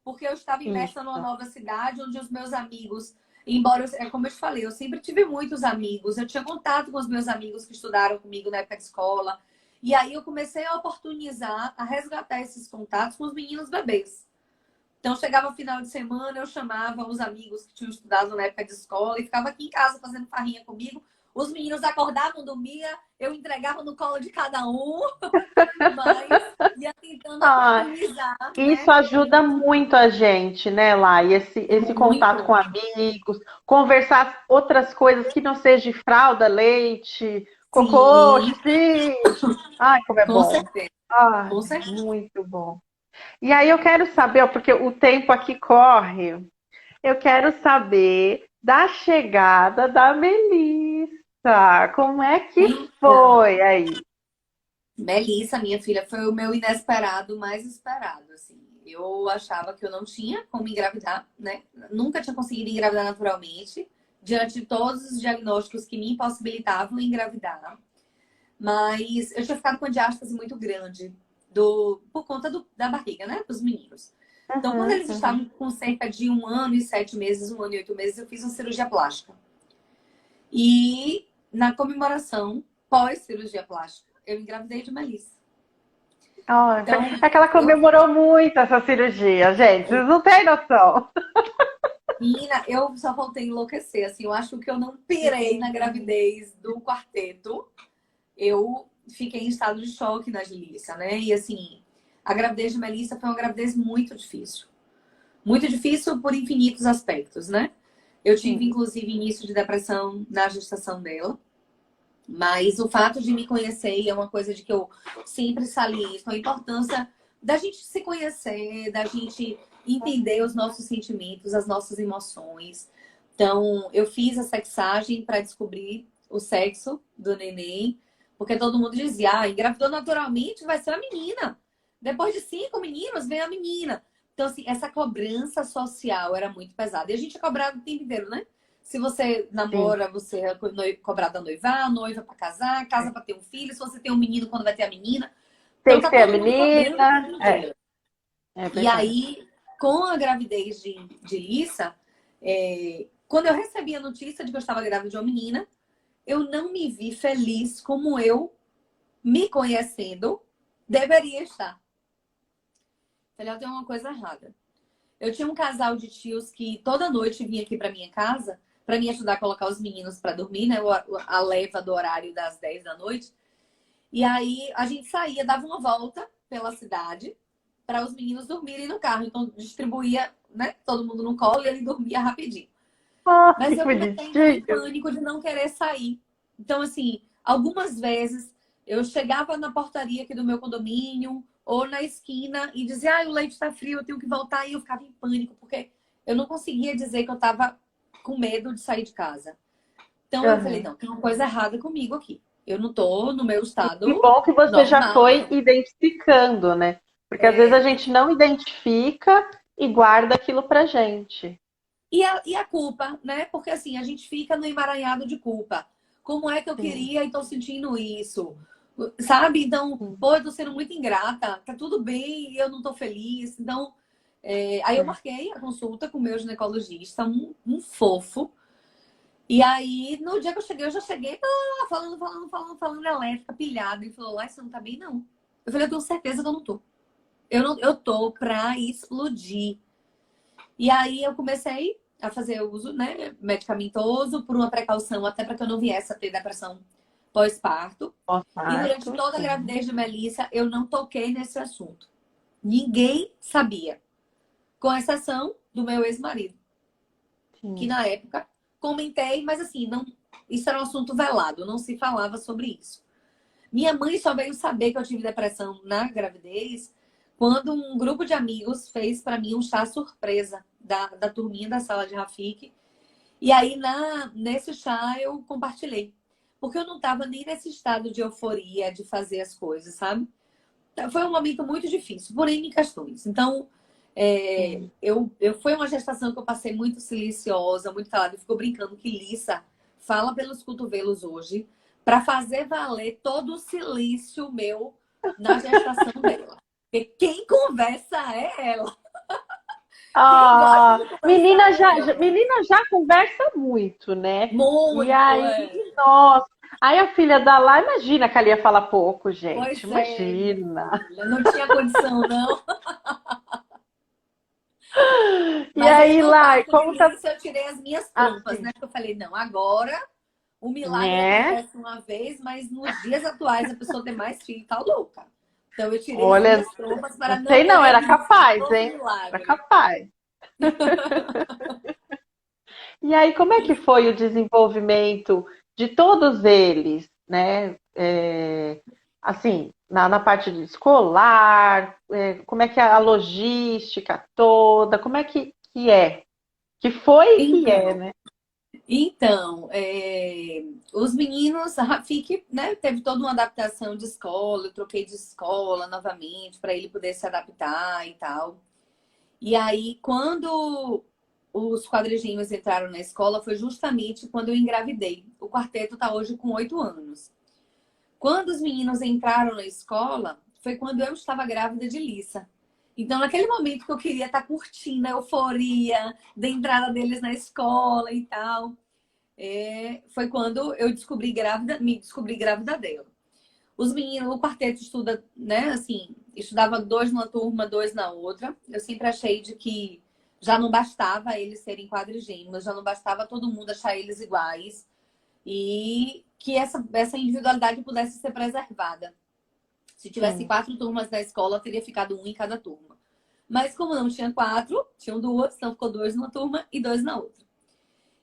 S2: Porque eu estava imersa numa
S1: isso.
S2: nova cidade onde os meus amigos, embora, como eu te falei, eu sempre tive muitos amigos, eu tinha contato com os meus amigos que estudaram comigo na época de escola. E aí eu comecei a oportunizar, a resgatar esses contatos com os meninos bebês. Então, chegava final de semana, eu chamava os amigos que tinham estudado na época de escola e ficava aqui em casa fazendo farrinha comigo. Os meninos acordavam, dormia, eu entregava no colo de cada um, mas ia tentando
S1: Ah,
S2: oportunizar,
S1: isso
S2: né?
S1: ajuda muito a gente, né, Lai? Esse contato com
S2: Muito.
S1: amigos, conversar outras coisas que não seja de fralda, leite, cocô,
S2: Sim,
S1: xixi. Ai, como é
S2: com
S1: bom.
S2: certeza,
S1: Ai,
S2: com certeza.
S1: muito bom. E aí eu quero saber, ó, porque o tempo aqui corre, eu quero saber da chegada da Melissa. Como é que
S2: Então,
S1: foi aí?
S2: Melissa, minha filha, foi o meu inesperado mais esperado, assim. Eu achava que eu não tinha como engravidar, né? Nunca tinha conseguido engravidar naturalmente, diante de todos os diagnósticos que me impossibilitavam engravidar. Mas eu tinha ficado com uma diástase muito grande por conta da barriga, né? Dos meninos. Então, quando
S1: Uhum,
S2: eles
S1: uhum.
S2: estavam com cerca de 1 ano e 7 meses, 1 ano e 8 meses, eu fiz uma cirurgia plástica. E na comemoração, pós-cirurgia plástica, eu engravidei de Melissa.
S1: Ai,
S2: Então,
S1: é que ela
S2: eu,
S1: comemorou muito essa cirurgia, gente. Vocês não têm noção.
S2: menina, eu só voltei a enlouquecer. Assim, eu acho que eu não pirei na gravidez do quarteto. Eu fiquei em estado de choque na Melissa, né? E assim, a gravidez de Melissa foi uma gravidez muito difícil. Muito difícil por infinitos aspectos, né? Eu tive,
S1: Sim,
S2: inclusive, início de depressão na gestação dela. Mas o fato de me conhecer é uma coisa de que eu sempre saliento, a importância da gente se conhecer, da gente entender os nossos sentimentos, as nossas emoções. Então, eu fiz a sexagem para descobrir o sexo do neném, porque todo mundo dizia, engravidou naturalmente, vai ser a menina. Depois de 5 meninos, vem a menina. Então, assim, essa cobrança social era muito pesada. E a gente é cobrado o tempo inteiro, né? Se você
S1: sim.
S2: namora, você é cobrado a noivar, noiva para casar, casa para ter um filho. Se você tem um menino, quando vai ter a menina. Então
S1: Tem que
S2: tá
S1: ter a
S2: todo mundo cobrando o tempo
S1: menina.
S2: inteiro.
S1: É
S2: E
S1: verdade.
S2: aí, com a gravidez de Lissa, quando eu recebi a notícia de que eu estava grávida de uma menina, eu não me vi feliz como eu, me conhecendo, deveria estar. Falei, eu tenho uma coisa errada. Eu tinha um casal de tios que toda noite vinha aqui para minha casa para me ajudar a colocar os meninos para dormir, né? A leva do horário das 10 da noite. E aí a gente saía, dava uma volta pela cidade para os meninos dormirem no carro. Então distribuía, né, todo mundo no colo e ele dormia rapidinho.
S1: Ah, que
S2: Mas eu comecei a entrar em
S1: bonitinho.
S2: pânico de não querer sair. Então, assim, algumas vezes eu chegava na portaria aqui do meu condomínio ou na esquina e dizia, o leite tá frio, eu tenho que voltar. E eu ficava em pânico, porque eu não conseguia dizer que eu tava com medo de sair de casa. Então eu falei,
S1: Aham.
S2: não, tem uma coisa errada comigo aqui. Eu não tô no meu
S1: E que
S2: estado
S1: bom que você já foi
S2: normal.
S1: identificando, né? Porque às vezes a gente não identifica e guarda aquilo pra gente.
S2: E a culpa, né? Porque assim, a gente fica no emaranhado de culpa. Como é que eu
S1: Sim.
S2: queria e tô sentindo isso? Sabe? Então,
S1: Sim.
S2: pô, eu tô sendo muito ingrata, tá tudo bem e eu não tô feliz. Então, aí eu
S1: É.
S2: marquei a consulta com o meu ginecologista, um fofo. E aí, no dia que eu já cheguei falando elétrica, pilhada. Ele falou, lá, você não tá bem, não. Eu falei, eu tenho certeza que eu não tô. Eu tô pra explodir. E aí eu comecei a fazer uso, né, medicamentoso por uma precaução, até para que eu não viesse a ter depressão pós-parto. E durante
S1: Pós-parto,
S2: toda a
S1: sim.
S2: gravidez de Melissa, eu não toquei nesse assunto. Ninguém sabia, com exceção do meu ex-marido, que
S1: Sim.
S2: na época comentei, mas assim, não, isso era um assunto velado, não se falava sobre isso. Minha mãe só veio saber que eu tive depressão na gravidez quando um grupo de amigos fez para mim um chá surpresa da turminha da sala de Rafik. E aí, nesse chá, eu compartilhei. Porque eu não estava nem nesse estado de euforia de fazer as coisas, sabe? Foi um momento muito difícil, por N questões. Então,
S1: Sim.
S2: foi uma gestação que eu passei muito silenciosa, muito calada. Ficou brincando que Lissa fala pelos cotovelos hoje para fazer valer todo o silêncio meu na gestação dela. Porque quem conversa é ela. Quem gosta
S1: Ah,
S2: de conversar é ela.
S1: menina já conversa muito, né? E
S2: Muito,
S1: aí,
S2: é.
S1: nossa. Aí a filha da lá, imagina que ela ia falar pouco, gente.
S2: Pois é, minha
S1: Imagina.
S2: filha. Não tinha condição, não.
S1: E
S2: Mas aí
S1: aí,
S2: no
S1: lá,
S2: parto de
S1: como tá
S2: Lícia eu tirei as minhas trompas,
S1: assim,
S2: né? Porque eu falei, não, agora o milagre
S1: né?
S2: acontece uma vez, mas nos dias atuais a pessoa tem mais filho, tá louca. Então eu tirei as
S1: Olha,
S2: minhas trompas
S1: não
S2: para não
S1: sei não,
S2: correr
S1: era
S2: risco de
S1: capaz,
S2: novo
S1: hein? Era
S2: milagre.
S1: capaz. E aí, como é que foi o desenvolvimento de todos eles, né? Assim, na parte de escolar, como é que é a logística toda, como é que é? Que foi e que é,
S2: Então,
S1: né?
S2: os meninos, a Rafik, né, teve toda uma adaptação de escola, eu troquei de escola novamente para ele poder se adaptar e tal. E aí, quando os quadrigêmeos entraram na escola, foi justamente quando eu engravidei. O quarteto está hoje com 8 anos. Quando os meninos entraram na escola, foi quando eu estava grávida de Lissa. Então, naquele momento que eu queria estar curtindo a euforia da entrada deles na escola e tal, foi quando eu me descobri grávida dela. Os meninos, o quarteto estuda, né, assim, estudava dois numa turma, dois na outra. Eu sempre achei de que já não bastava eles serem quadrigêmeos, já não bastava todo mundo achar eles iguais e que essa individualidade pudesse ser preservada. Se tivesse
S1: Sim,
S2: 4 turmas na escola, teria ficado um em cada turma. Mas como não tinha 4, tinham duas, então ficou dois numa turma e dois na outra.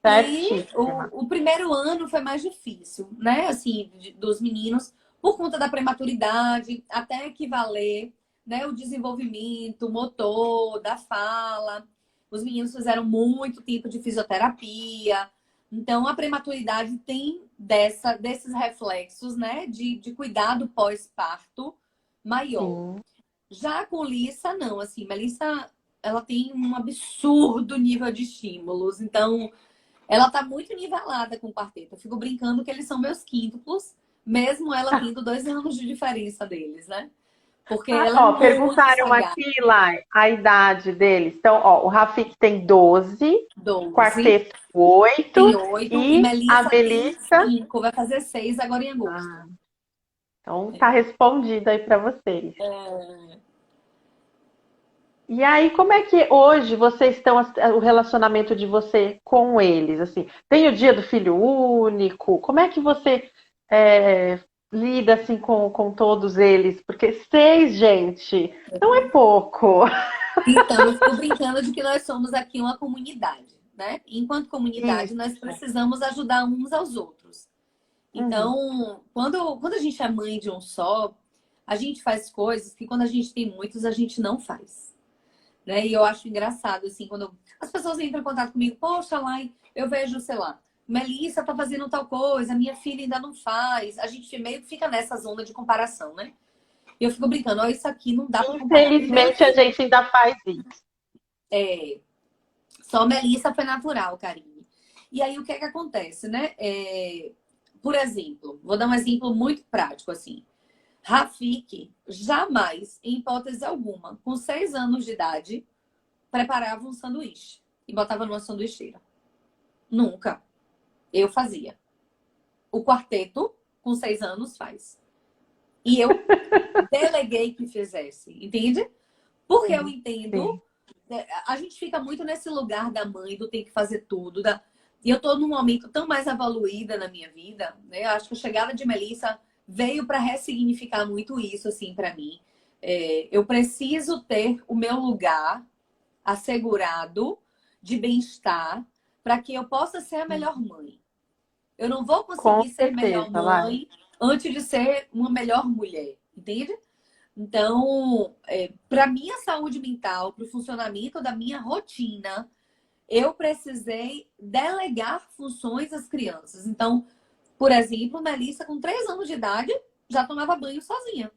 S2: E
S1: certíssima.
S2: o primeiro ano foi mais difícil, né? Assim, dos meninos, por conta da prematuridade, até equivaler, né? O desenvolvimento motor, da fala. Os meninos fizeram muito tipo de fisioterapia. Então, a prematuridade tem desses reflexos, né? De cuidado pós-parto maior.
S1: Sim.
S2: Já com Lissa, não. Assim, Melissa, ela tem um absurdo nível de estímulos. Então, ela tá muito nivelada com o quarteto. Eu fico brincando que eles são meus quíntuplos, mesmo ela tendo 2 anos de diferença deles, né? Porque
S1: Ah,
S2: ela é
S1: ó,
S2: muito
S1: perguntaram
S2: sagaz.
S1: aqui, lá, a idade deles. Então, ó, o Rafik tem 12,
S2: 12,
S1: quarteto 8
S2: tem 8, e
S1: e a
S2: Melissa tem
S1: Melissa.
S2: 5, vai fazer 6 agora em agosto.
S1: Ah, então tá respondido aí para vocês. E aí, como é que hoje vocês estão, o relacionamento de você com eles? Assim, tem o dia do filho único? Como é que você é, lida assim com todos eles? Porque 6, gente, não é pouco.
S2: Então, eu fico brincando de que nós somos aqui uma comunidade, né? Enquanto comunidade, nós
S1: Isso.
S2: precisamos ajudar uns aos outros.
S1: Uhum.
S2: Então, quando a gente é mãe de um só, a gente faz coisas que quando a gente tem muitos, a gente não faz. Né? E eu acho engraçado, assim, quando as pessoas entram em contato comigo, poxa, lá, eu vejo, sei lá, Melissa tá fazendo tal coisa, minha filha ainda não faz. A gente meio que fica nessa zona de comparação, né? E eu fico brincando, ó, isso aqui não dá para comparar. Primeiro
S1: Infelizmente, a
S2: que
S1: gente ainda faz isso.
S2: é, só Melissa foi natural, Karine. E aí, o que é que acontece, né? Por exemplo, vou dar um exemplo muito prático, assim. Rafik jamais, em hipótese alguma, com 6 anos de idade, preparava um sanduíche e botava numa sanduicheira. Nunca. Eu fazia. O quarteto, com 6 anos, faz. E eu deleguei que fizesse, entende? Porque eu
S1: Sim,
S2: entendo,
S1: sim.
S2: a gente fica muito nesse lugar da mãe, do tem que fazer tudo. E eu tô num momento tão mais evoluída na minha vida, né? Acho que a chegada de Melissa veio para ressignificar muito isso, assim, para mim. Eu preciso ter o meu lugar assegurado de bem-estar para que eu possa ser a melhor mãe. Eu não vou
S1: Com
S2: conseguir ser melhor
S1: certeza, Lai.
S2: mãe antes de ser uma melhor mulher, entende? Então, para minha saúde mental, para o funcionamento da minha rotina, eu precisei delegar funções às crianças. Então, por exemplo, Melissa, com 3 anos de idade, já tomava banho sozinha.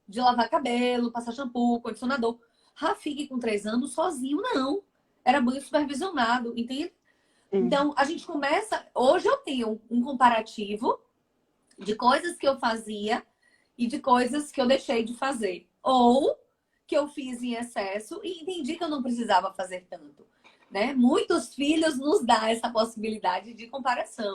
S2: De lavar cabelo, passar shampoo, condicionador. Rafik, com 3 anos, sozinho, não. Era banho supervisionado, entende?
S1: Sim.
S2: Então, a gente começa. Hoje eu tenho um comparativo de coisas que eu fazia e de coisas que eu deixei de fazer. Ou que eu fiz em excesso e entendi que eu não precisava fazer tanto. Né? Muitos filhos nos dão essa possibilidade de comparação.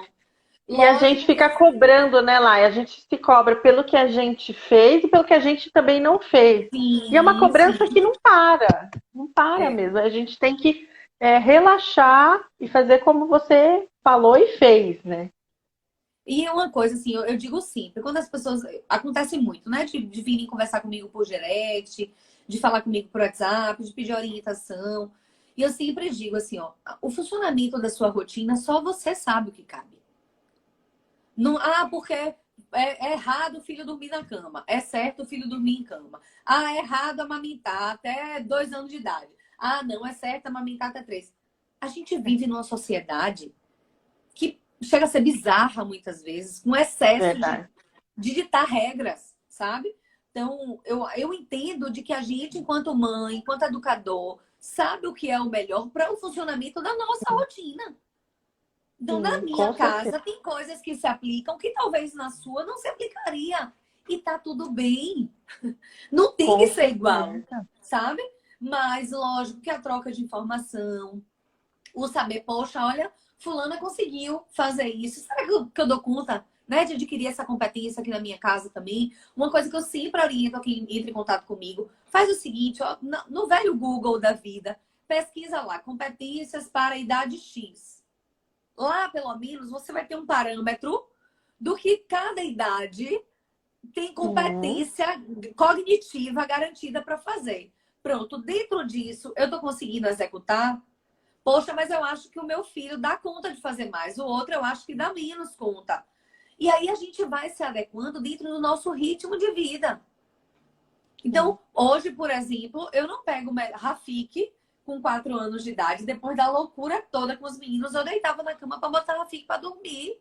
S1: E a gente
S2: Lógico que
S1: fica cobrando, né, Lai? A gente se cobra pelo que a gente fez e pelo que a gente também não fez. E é uma
S2: sim,
S1: cobrança que
S2: sim.
S1: não para, não para
S2: É.
S1: mesmo. A gente tem que relaxar e fazer como você falou e fez, né?
S2: E uma coisa assim, eu digo sempre, quando as pessoas. Acontece muito, né? De virem conversar comigo por direct, de falar comigo por WhatsApp, de pedir orientação. E eu sempre digo assim, ó, o funcionamento da sua rotina, só você sabe o que cabe. Não, porque é errado o filho dormir na cama. É certo o filho dormir em cama. É errado amamentar até 2 anos de idade. Não, é certo amamentar até 3. A gente vive numa sociedade que chega a ser bizarra muitas vezes, com excesso
S1: Verdade.
S2: de ditar regras, sabe? Então, eu entendo de que a gente, enquanto mãe, enquanto educador, sabe o que é o melhor para o funcionamento da nossa rotina. Então, na
S1: Sim,
S2: minha
S1: com certeza.
S2: casa, tem coisas que se aplicam que talvez na sua não se aplicaria. E tá tudo bem. Não tem que
S1: Com
S2: ser igual,
S1: certeza.
S2: sabe? Mas, lógico que a troca de informação, o saber, poxa, olha, fulana conseguiu fazer isso. Será que eu dou conta, né, de adquirir essa competência aqui na minha casa também? Uma coisa que eu sempre oriento a quem entra em contato comigo, faz o seguinte, ó, no velho Google da vida, pesquisa lá, competências para a idade X. Lá, pelo menos, você vai ter um parâmetro do que cada idade tem
S1: Sim,
S2: competência cognitiva garantida para fazer. Pronto, dentro disso, eu estou conseguindo executar. Poxa, mas eu acho que o meu filho dá conta de fazer mais, o outro eu acho que dá menos conta. E aí a gente vai se adequando dentro do nosso ritmo de vida.
S1: sim.
S2: Então, hoje, por exemplo, eu não pego Rafik com 4 anos de idade, depois da loucura toda com os meninos, eu deitava na cama para botar Rafik para dormir.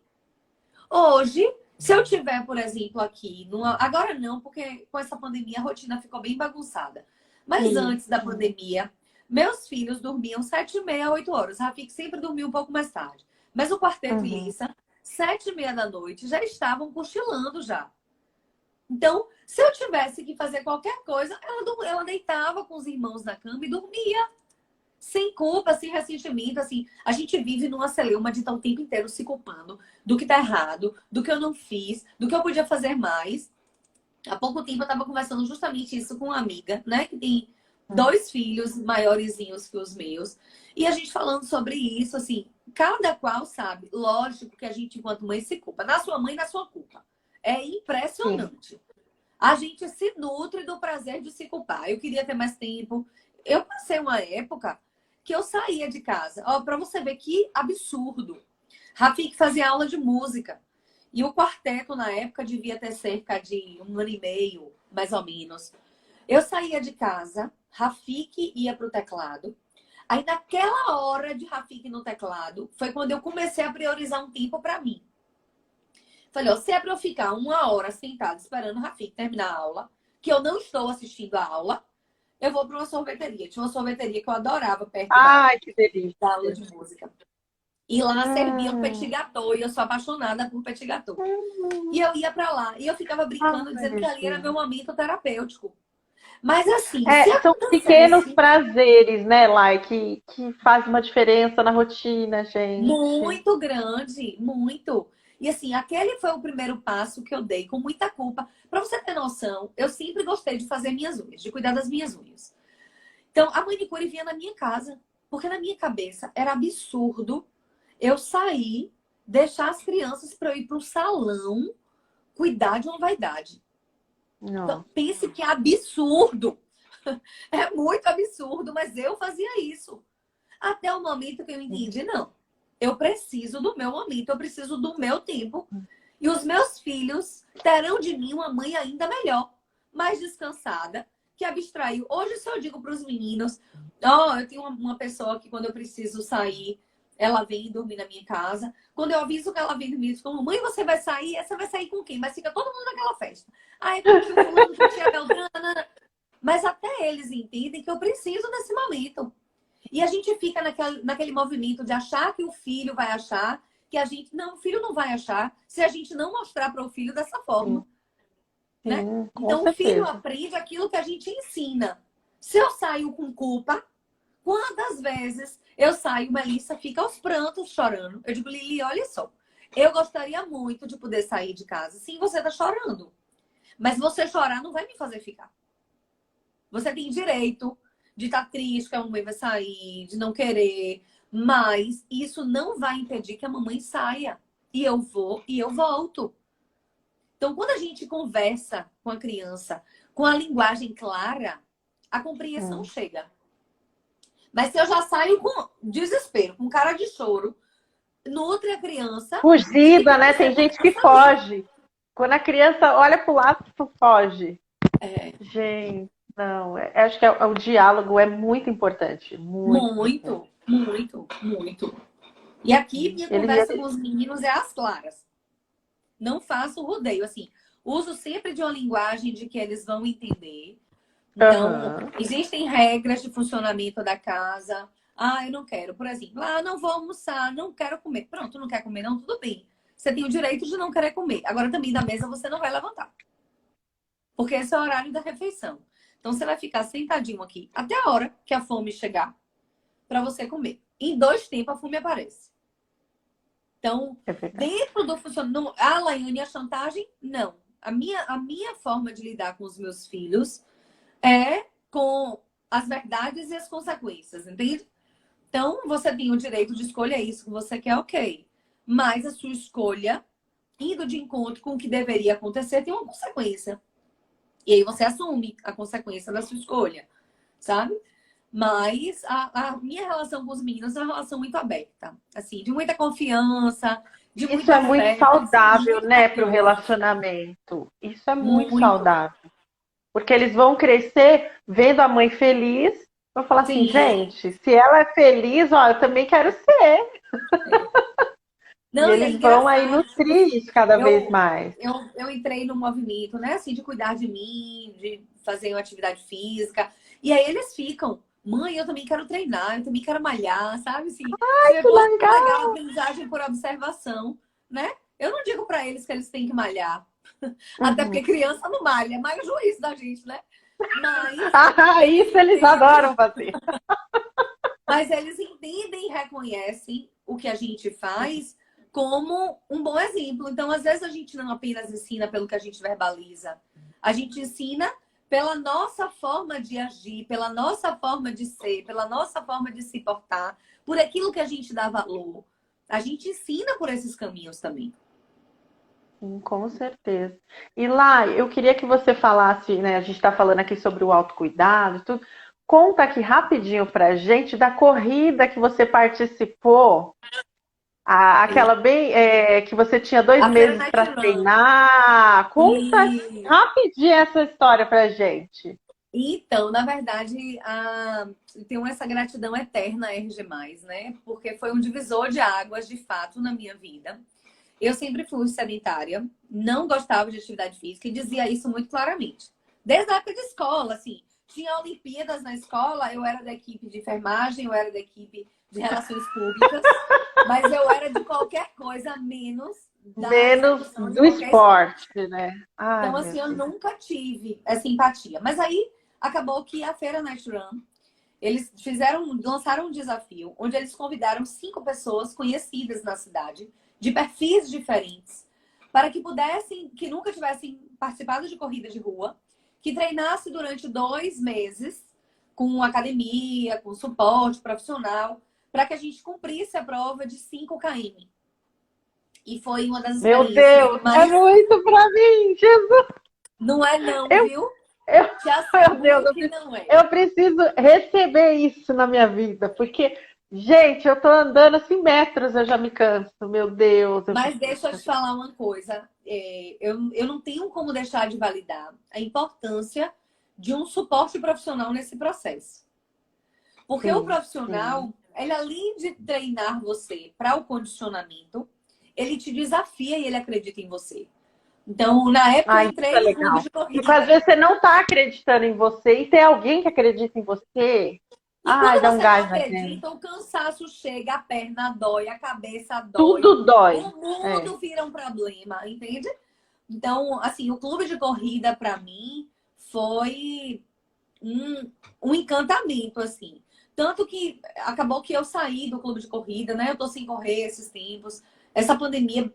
S2: Hoje, se eu tiver, por exemplo, aqui, agora não, porque com essa pandemia a rotina ficou bem bagunçada. Mas
S1: Sim.
S2: antes da pandemia, meus filhos dormiam 7h30, 8 horas. Rafik sempre dormiu um pouco mais tarde. Mas o quarteto e
S1: Uhum.
S2: Lissa, 7h30 da noite, já estavam cochilando já. Então, se eu tivesse que fazer qualquer coisa, ela deitava com os irmãos na cama e dormia. Sem culpa, sem ressentimento, assim. A gente vive numa celeuma de estar o tempo inteiro se culpando do que tá errado, do que eu não fiz, do que eu podia fazer mais. Há pouco tempo eu estava conversando justamente isso com uma amiga, né? Que tem 2 filhos maiorzinhos que os meus. E a gente falando sobre isso, assim, cada qual sabe. Lógico que a gente, enquanto mãe, se culpa. Na sua mãe, na sua culpa. É
S1: Sim.
S2: impressionante. A gente se nutre do prazer de se culpar. Eu queria ter mais tempo. Eu passei uma época que eu saía de casa. Ó, para você ver que absurdo. Rafik fazia aula de música. E o quarteto, na época, devia ter cerca de 1 ano e meio, mais ou menos. Eu saía de casa, Rafik ia para o teclado. Aí, naquela hora de Rafik no teclado, foi quando eu comecei a priorizar um tempo para mim. Falei, ó, se é para eu ficar 1 hora sentada esperando o Rafik terminar a aula, que eu não estou assistindo a aula, eu vou para uma sorveteria. Tinha uma sorveteria que eu adorava perto
S1: Ai, que
S2: da aula
S1: delícia.
S2: de música. E lá serviam petit
S1: Hum,
S2: gâteau, e eu sou apaixonada por petit gâteau. E eu ia para lá, e eu ficava brincando, dizendo
S1: ai,
S2: que ali era meu
S1: gente.
S2: momento terapêutico. Mas assim, se
S1: É, são pequenos
S2: acontecesse
S1: prazeres, né, Lai, que faz uma diferença na rotina, gente.
S2: muito grande, muito. E assim, aquele foi o primeiro passo que eu dei com muita culpa. Para você ter noção, eu sempre gostei de fazer minhas unhas, de cuidar das minhas unhas. Então, a manicure vinha na minha casa, porque na minha cabeça era absurdo eu sair, deixar as crianças para eu ir para o salão cuidar de uma vaidade. Então,
S1: Não.
S2: pense que é absurdo. É muito absurdo, mas eu fazia isso. Até o momento que eu entendi, não. Eu preciso do meu momento, eu preciso do meu tempo. E os meus filhos terão de mim uma mãe ainda melhor, mais descansada, que abstraiu. Hoje, se eu digo para os meninos, ó, eu tenho uma pessoa que quando eu preciso sair, ela vem dormir na minha casa. Quando eu aviso que ela vem dormir, eu digo, mamãe, você vai sair? Você vai sair com quem? Mas fica todo mundo naquela festa. Aí, com o tio fulano, com a tia Beltrana. Mas até eles entendem que eu preciso desse momento. E a gente fica naquele movimento de achar que o filho vai achar que a gente. Não, o filho não vai achar se a gente não mostrar para o filho dessa
S1: Sim,
S2: forma, né?
S1: sim, com
S2: Então, o filho
S1: certeza.
S2: aprende aquilo que a gente ensina. Se eu saio com culpa, quantas vezes eu saio, Melissa fica aos prantos chorando. Eu digo, Lili, olha só. Eu gostaria muito de poder sair de casa. Sim, você tá chorando. Mas você chorar não vai me fazer ficar. Você tem direito de estar triste que a mamãe vai sair, de não querer. Mas isso não vai impedir que a mamãe saia. E eu vou e eu volto. Então, quando a gente conversa com a criança com a linguagem clara, a compreensão
S1: Hum.
S2: chega. Mas se eu já saio com desespero, com cara de choro, nutre a criança de que
S1: Fugida,
S2: tem
S1: né?
S2: que ser
S1: Tem
S2: mais
S1: gente que
S2: cansativo.
S1: foge. Quando a criança olha pro lado, tipo, foge.
S2: É,
S1: Gente, não. Acho que o diálogo é muito importante. Muito importante.
S2: muito, muito, muito. E aqui minha conversa com
S1: Ele...
S2: os meninos é às claras. Não faço rodeio, assim. Uso sempre de uma linguagem de que eles vão entender. Então,
S1: Aham.
S2: existem regras de funcionamento da casa. Ah, eu não quero, por exemplo, não vou almoçar, não quero comer. Pronto, não quer comer, não, tudo bem. Você tem o direito de não querer comer. Agora também da mesa você não vai levantar. Porque esse é o horário da refeição. Então você vai ficar sentadinho aqui até a hora que a fome chegar para você comer. Em 2 tempos a fome aparece. Então,
S1: É verdade.
S2: dentro do funcionamento. Ah, Laiane, a chantagem? Não. A minha forma de lidar com os meus filhos é com as verdades e as consequências, entende? Então, você tem o direito de escolher isso que você quer, ok. Mas a sua escolha, indo de encontro com o que deveria acontecer, tem uma consequência. E aí você assume a consequência da sua escolha, sabe? Mas a minha relação com os meninos é uma relação muito aberta. Assim, de muita confiança, de
S1: Isso
S2: muito
S1: é muito
S2: afeto, eles são
S1: saudável,
S2: muito
S1: né, para o
S2: carinhosos.
S1: relacionamento. Isso é muito
S2: Muito.
S1: saudável. Porque eles vão crescer vendo a mãe feliz. Vão falar assim,
S2: Sim.
S1: gente, se ela é feliz, ó, eu também quero ser.
S2: É.
S1: E
S2: Não, e é
S1: eles vão aí
S2: engraçado, tipo
S1: nutrir
S2: assim,
S1: isso cada vez
S2: eu,
S1: mais.
S2: eu entrei no movimento, né, assim, de cuidar de mim, de fazer uma atividade física. E aí eles ficam, mãe, eu também quero treinar, eu também quero malhar, sabe? Assim, você vê
S1: Que
S2: como é legal a
S1: legal!
S2: aprendizagem por observação, né? Eu não digo para eles que eles têm que malhar, até porque
S1: Uhum.
S2: criança não malha, é mais o juízo da gente, né? Mas
S1: Ah,
S2: eles
S1: isso eles
S2: entendem,
S1: adoram fazer.
S2: mas eles entendem e reconhecem o que a gente faz como um bom exemplo. Então, às vezes, a gente não apenas ensina pelo que a gente verbaliza, a gente ensina pela nossa forma de agir, pela nossa forma de ser, pela nossa forma de se portar, por aquilo que a gente dá valor. A gente ensina por esses caminhos também.
S1: Sim, com certeza. E lá, eu queria que você falasse, né? A gente está falando aqui sobre o autocuidado, e tudo. Conta aqui rapidinho pra gente da corrida que você participou, aquela bem que você tinha dois
S2: A Feira
S1: meses
S2: Night
S1: para
S2: Run.
S1: treinar. Conta
S2: E
S1: rapidinho essa história pra gente.
S2: então, na verdade, tenho essa gratidão eterna a RG+, né? Porque foi um divisor de águas, de fato, na minha vida. Eu sempre fui sedentária, não gostava de atividade física e dizia isso muito claramente. Desde a época de escola, assim. Tinha Olimpíadas na escola, eu era da equipe de enfermagem, eu era da equipe de relações públicas, mas eu era de qualquer coisa menos da
S1: Menos
S2: execução de
S1: do
S2: qualquer esporte.
S1: esporte, né? Ai,
S2: Então,
S1: meu
S2: assim, eu
S1: Deus.
S2: nunca tive essa empatia. Mas aí acabou que a Feira Night Run, eles lançaram um desafio onde eles convidaram 5 pessoas conhecidas na cidade, de perfis diferentes, para que pudessem, que nunca tivessem participado de corrida de rua, que treinasse durante 2 meses com academia, com suporte profissional, para que a gente cumprisse a prova de 5 km. E foi uma das
S1: Meu
S2: experiências
S1: Deus, é
S2: mais...
S1: muito pra mim, Jesus.
S2: Não é não,
S1: Eu,
S2: viu?
S1: eu,
S2: Te
S1: meu Deus,
S2: asseguro que não é.
S1: eu preciso receber isso na minha vida, porque, gente, eu tô andando assim metros, eu já me canso. Meu Deus, eu
S2: Mas
S1: preciso
S2: deixa eu te
S1: fazer.
S2: falar uma coisa. Eu não tenho como deixar de validar a importância de um suporte profissional nesse processo. Porque o
S1: Sim, sim.
S2: profissional, ele além de treinar você para o condicionamento, ele te desafia e ele acredita em você. Então, na época eu
S1: Ah, isso é
S2: entrei no clube
S1: legal.
S2: de
S1: Porque às
S2: corrida.
S1: vezes você não está acreditando em você e tem alguém que acredita em você.
S2: E
S1: Ai,
S2: quando
S1: dá um
S2: você não
S1: gás na gente.
S2: acredita, o cansaço chega, a perna dói, a cabeça dói,
S1: Tudo dói.
S2: o
S1: É.
S2: mundo vira um problema, entende? Então, assim, o clube de corrida para mim foi um encantamento, assim. Tanto que acabou que eu saí do clube de corrida, né? Eu tô sem correr esses tempos. Essa pandemia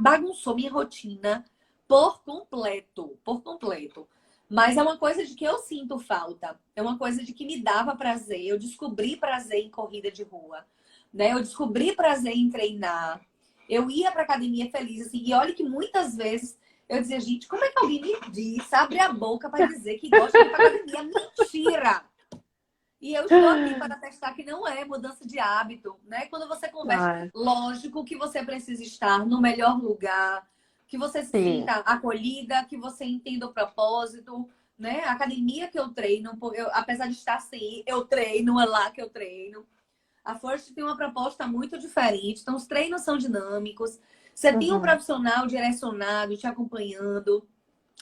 S2: bagunçou minha rotina por completo, por completo. Mas é uma coisa de que eu sinto falta. É uma coisa de que me dava prazer. Eu descobri prazer em corrida de rua, né? Eu descobri prazer em treinar. Eu ia pra academia feliz, assim. E olha que muitas vezes eu dizia, gente, como é que alguém me diz, abre a boca para dizer que gosta de ir para academia? Mentira! E eu estou aqui para testar que não é mudança de hábito, né? Quando você conversa,
S1: Ai,
S2: lógico que você precisa estar no melhor lugar, que você se
S1: sim.
S2: sinta acolhida, que você entenda o propósito, né? A academia que eu treino, apesar de estar sem ir, eu treino, é lá que eu treino. A First tem uma proposta muito diferente, então os treinos são dinâmicos. Você tem um
S1: Uhum.
S2: profissional direcionado, te acompanhando.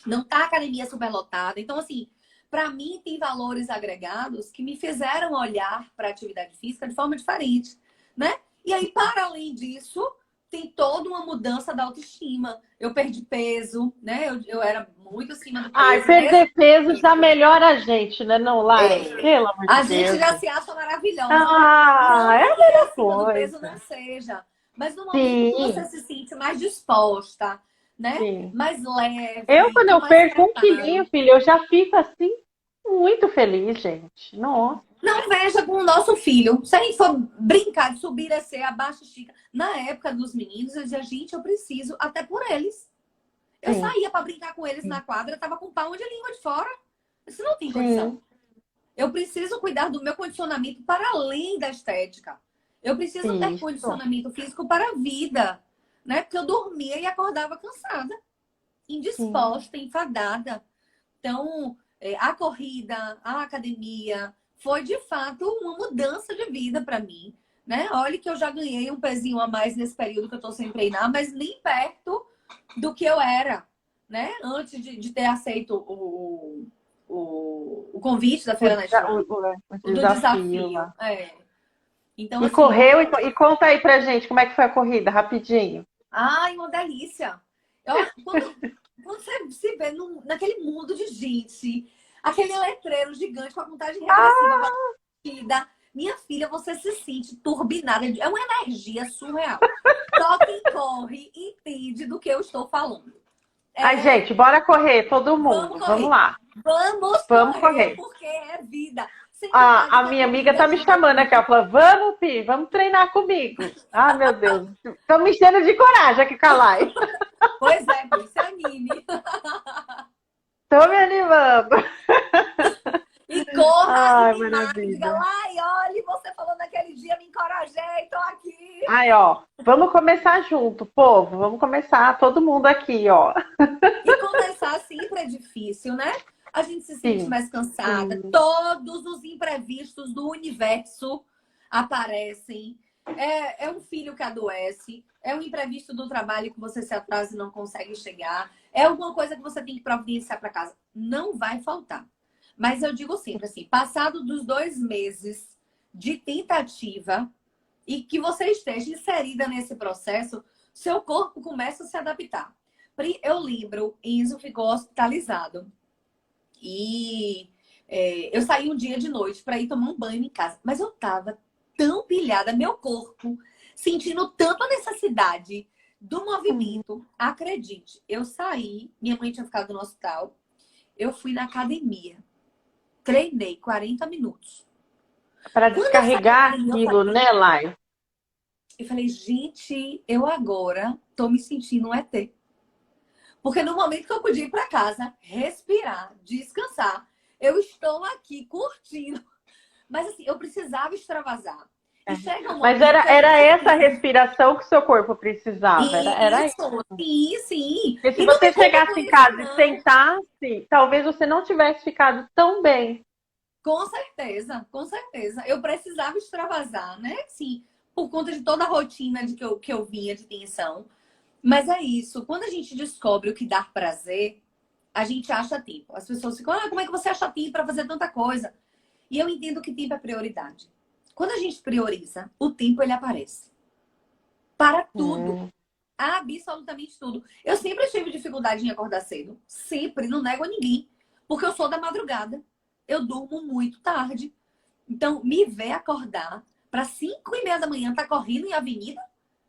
S2: Não tá a academia superlotada. Então, assim, para mim tem valores agregados que me fizeram olhar para a atividade física de forma diferente, né? E aí, para além disso, tem toda uma mudança da autoestima. Eu perdi peso, né? Eu era muito acima do
S1: Ai,
S2: peso, mesmo
S1: perder peso já
S2: peso.
S1: melhora a gente, né, não, Lai? Pelo amor de
S2: A gente
S1: Deus.
S2: já se acha maravilhosa, né?
S1: Ah, é
S2: Não
S1: a
S2: que
S1: melhor
S2: acima do peso não
S1: coisa.
S2: seja, mas no momento que você
S1: Sim,
S2: se sente mais disposta, né?
S1: sim.
S2: Mais
S1: Eu,
S2: leve,
S1: quando
S2: com
S1: eu
S2: mais
S1: perco 1 quilinho,
S2: preparo.
S1: filho, eu já fico assim, muito feliz, gente. Nossa,
S2: Não veja com o nosso filho. Se a gente for brincar de subir, descer, abaixo, estica. Na época dos meninos, eu dizia, gente, eu preciso, até por eles. Eu
S1: sim,
S2: saía para brincar com eles na
S1: sim,
S2: quadra, tava com o pau de língua de fora. Isso não tem condição.
S1: sim,
S2: Eu preciso cuidar do meu condicionamento para além da estética. Eu preciso ter
S1: isso.
S2: condicionamento físico para a vida, né? Porque eu dormia e acordava cansada,
S1: Sim,
S2: indisposta, enfadada. Então, a corrida, a academia, foi de fato uma mudança de vida para mim, né? Olha que eu já ganhei um pezinho a mais nesse período que eu estou sem treinar, mas nem perto do que eu era, né? Antes de ter aceito o convite da
S1: o,
S2: Feira Night Run,
S1: o
S2: o do
S1: desafio
S2: desafio.
S1: lá.
S2: Então,
S1: E
S2: assim,
S1: correu, e conta aí pra gente como é que foi a corrida, rapidinho.
S2: ai, uma delícia. Quando você se vê naquele mundo de gente, aquele letreiro gigante com a contagem regressiva para corrida, minha filha, você se sente turbinada. É uma energia surreal. Só quem corre entende do que eu estou falando.
S1: Ai,
S2: É,
S1: gente, bora correr, todo
S2: vamos
S1: mundo. Vamos
S2: correr.
S1: lá,
S2: Vamos
S1: vamos
S2: correr,
S1: correr.
S2: porque é vida. Sem contar de
S1: A
S2: que a
S1: minha amiga
S2: corrida
S1: tá me
S2: ajuda
S1: chamando aqui, ela
S2: muito.
S1: falou, vamos, Pi, vamos treinar comigo. Ah, meu Deus, estão me enchendo de coragem aqui com a Lai.
S2: Pois é, pois se anime.
S1: Tô me animando.
S2: E corra e
S1: Ai,
S2: me marque, diga
S1: maravilha.
S2: lá, e olha, você falou naquele dia, me encorajei, tô aqui.
S1: Ai, ó, vamos começar junto, povo. Vamos começar todo mundo aqui, ó.
S2: E começar sempre é difícil, né? A gente se sente
S1: Sim,
S2: mais cansada,
S1: sim,
S2: todos os imprevistos do universo aparecem. É um filho que adoece, é um imprevisto do trabalho que você se atrasa e não consegue chegar, é alguma coisa que você tem que providenciar para casa. Não vai faltar. Mas eu digo sempre assim, passado dos 2 meses de tentativa e que você esteja inserida nesse processo, seu corpo começa a se adaptar. Eu lembro, Enzo ficou hospitalizado e eu saí um dia de noite para ir tomar um banho em casa, mas eu tava tão pilhada, meu corpo, sentindo tanto a necessidade do movimento. Acredite, eu saí, minha mãe tinha ficado no hospital, eu fui na academia, treinei 40 minutos.
S1: Para
S2: Quando eu saí da
S1: descarregar
S2: academia,
S1: aquilo, né, Lai?
S2: eu falei, gente, eu agora tô me sentindo um ET. Porque no momento que eu podia ir para casa, respirar, descansar, eu estou aqui curtindo. Mas assim, eu precisava extravasar. E chega um
S1: Mas
S2: momento que a
S1: era
S2: gente
S1: essa
S2: precisa.
S1: respiração que o seu corpo precisava. Era isso.
S2: Isso, sim, sim.
S1: Porque se
S2: E não me
S1: você
S2: culpe por
S1: chegasse em
S2: isso,
S1: casa e
S2: não.
S1: sentasse, talvez você não tivesse ficado tão bem.
S2: Com certeza, com certeza. Eu precisava extravasar, né? Sim, por conta de toda a rotina que eu vinha de tensão. Mas é isso. Quando a gente descobre o que dá prazer, a gente acha tempo. As pessoas ficam, como é que você acha tempo para fazer tanta coisa? E eu entendo que tempo é prioridade. Quando a gente prioriza, o tempo ele aparece. Para tudo.
S1: Hum.
S2: Absolutamente tudo. Eu sempre tive dificuldade em acordar cedo. Sempre, não nego a ninguém. Porque eu sou da madrugada. Eu durmo muito tarde. Então, me ver acordar para 5:30 da manhã, tá correndo em avenida,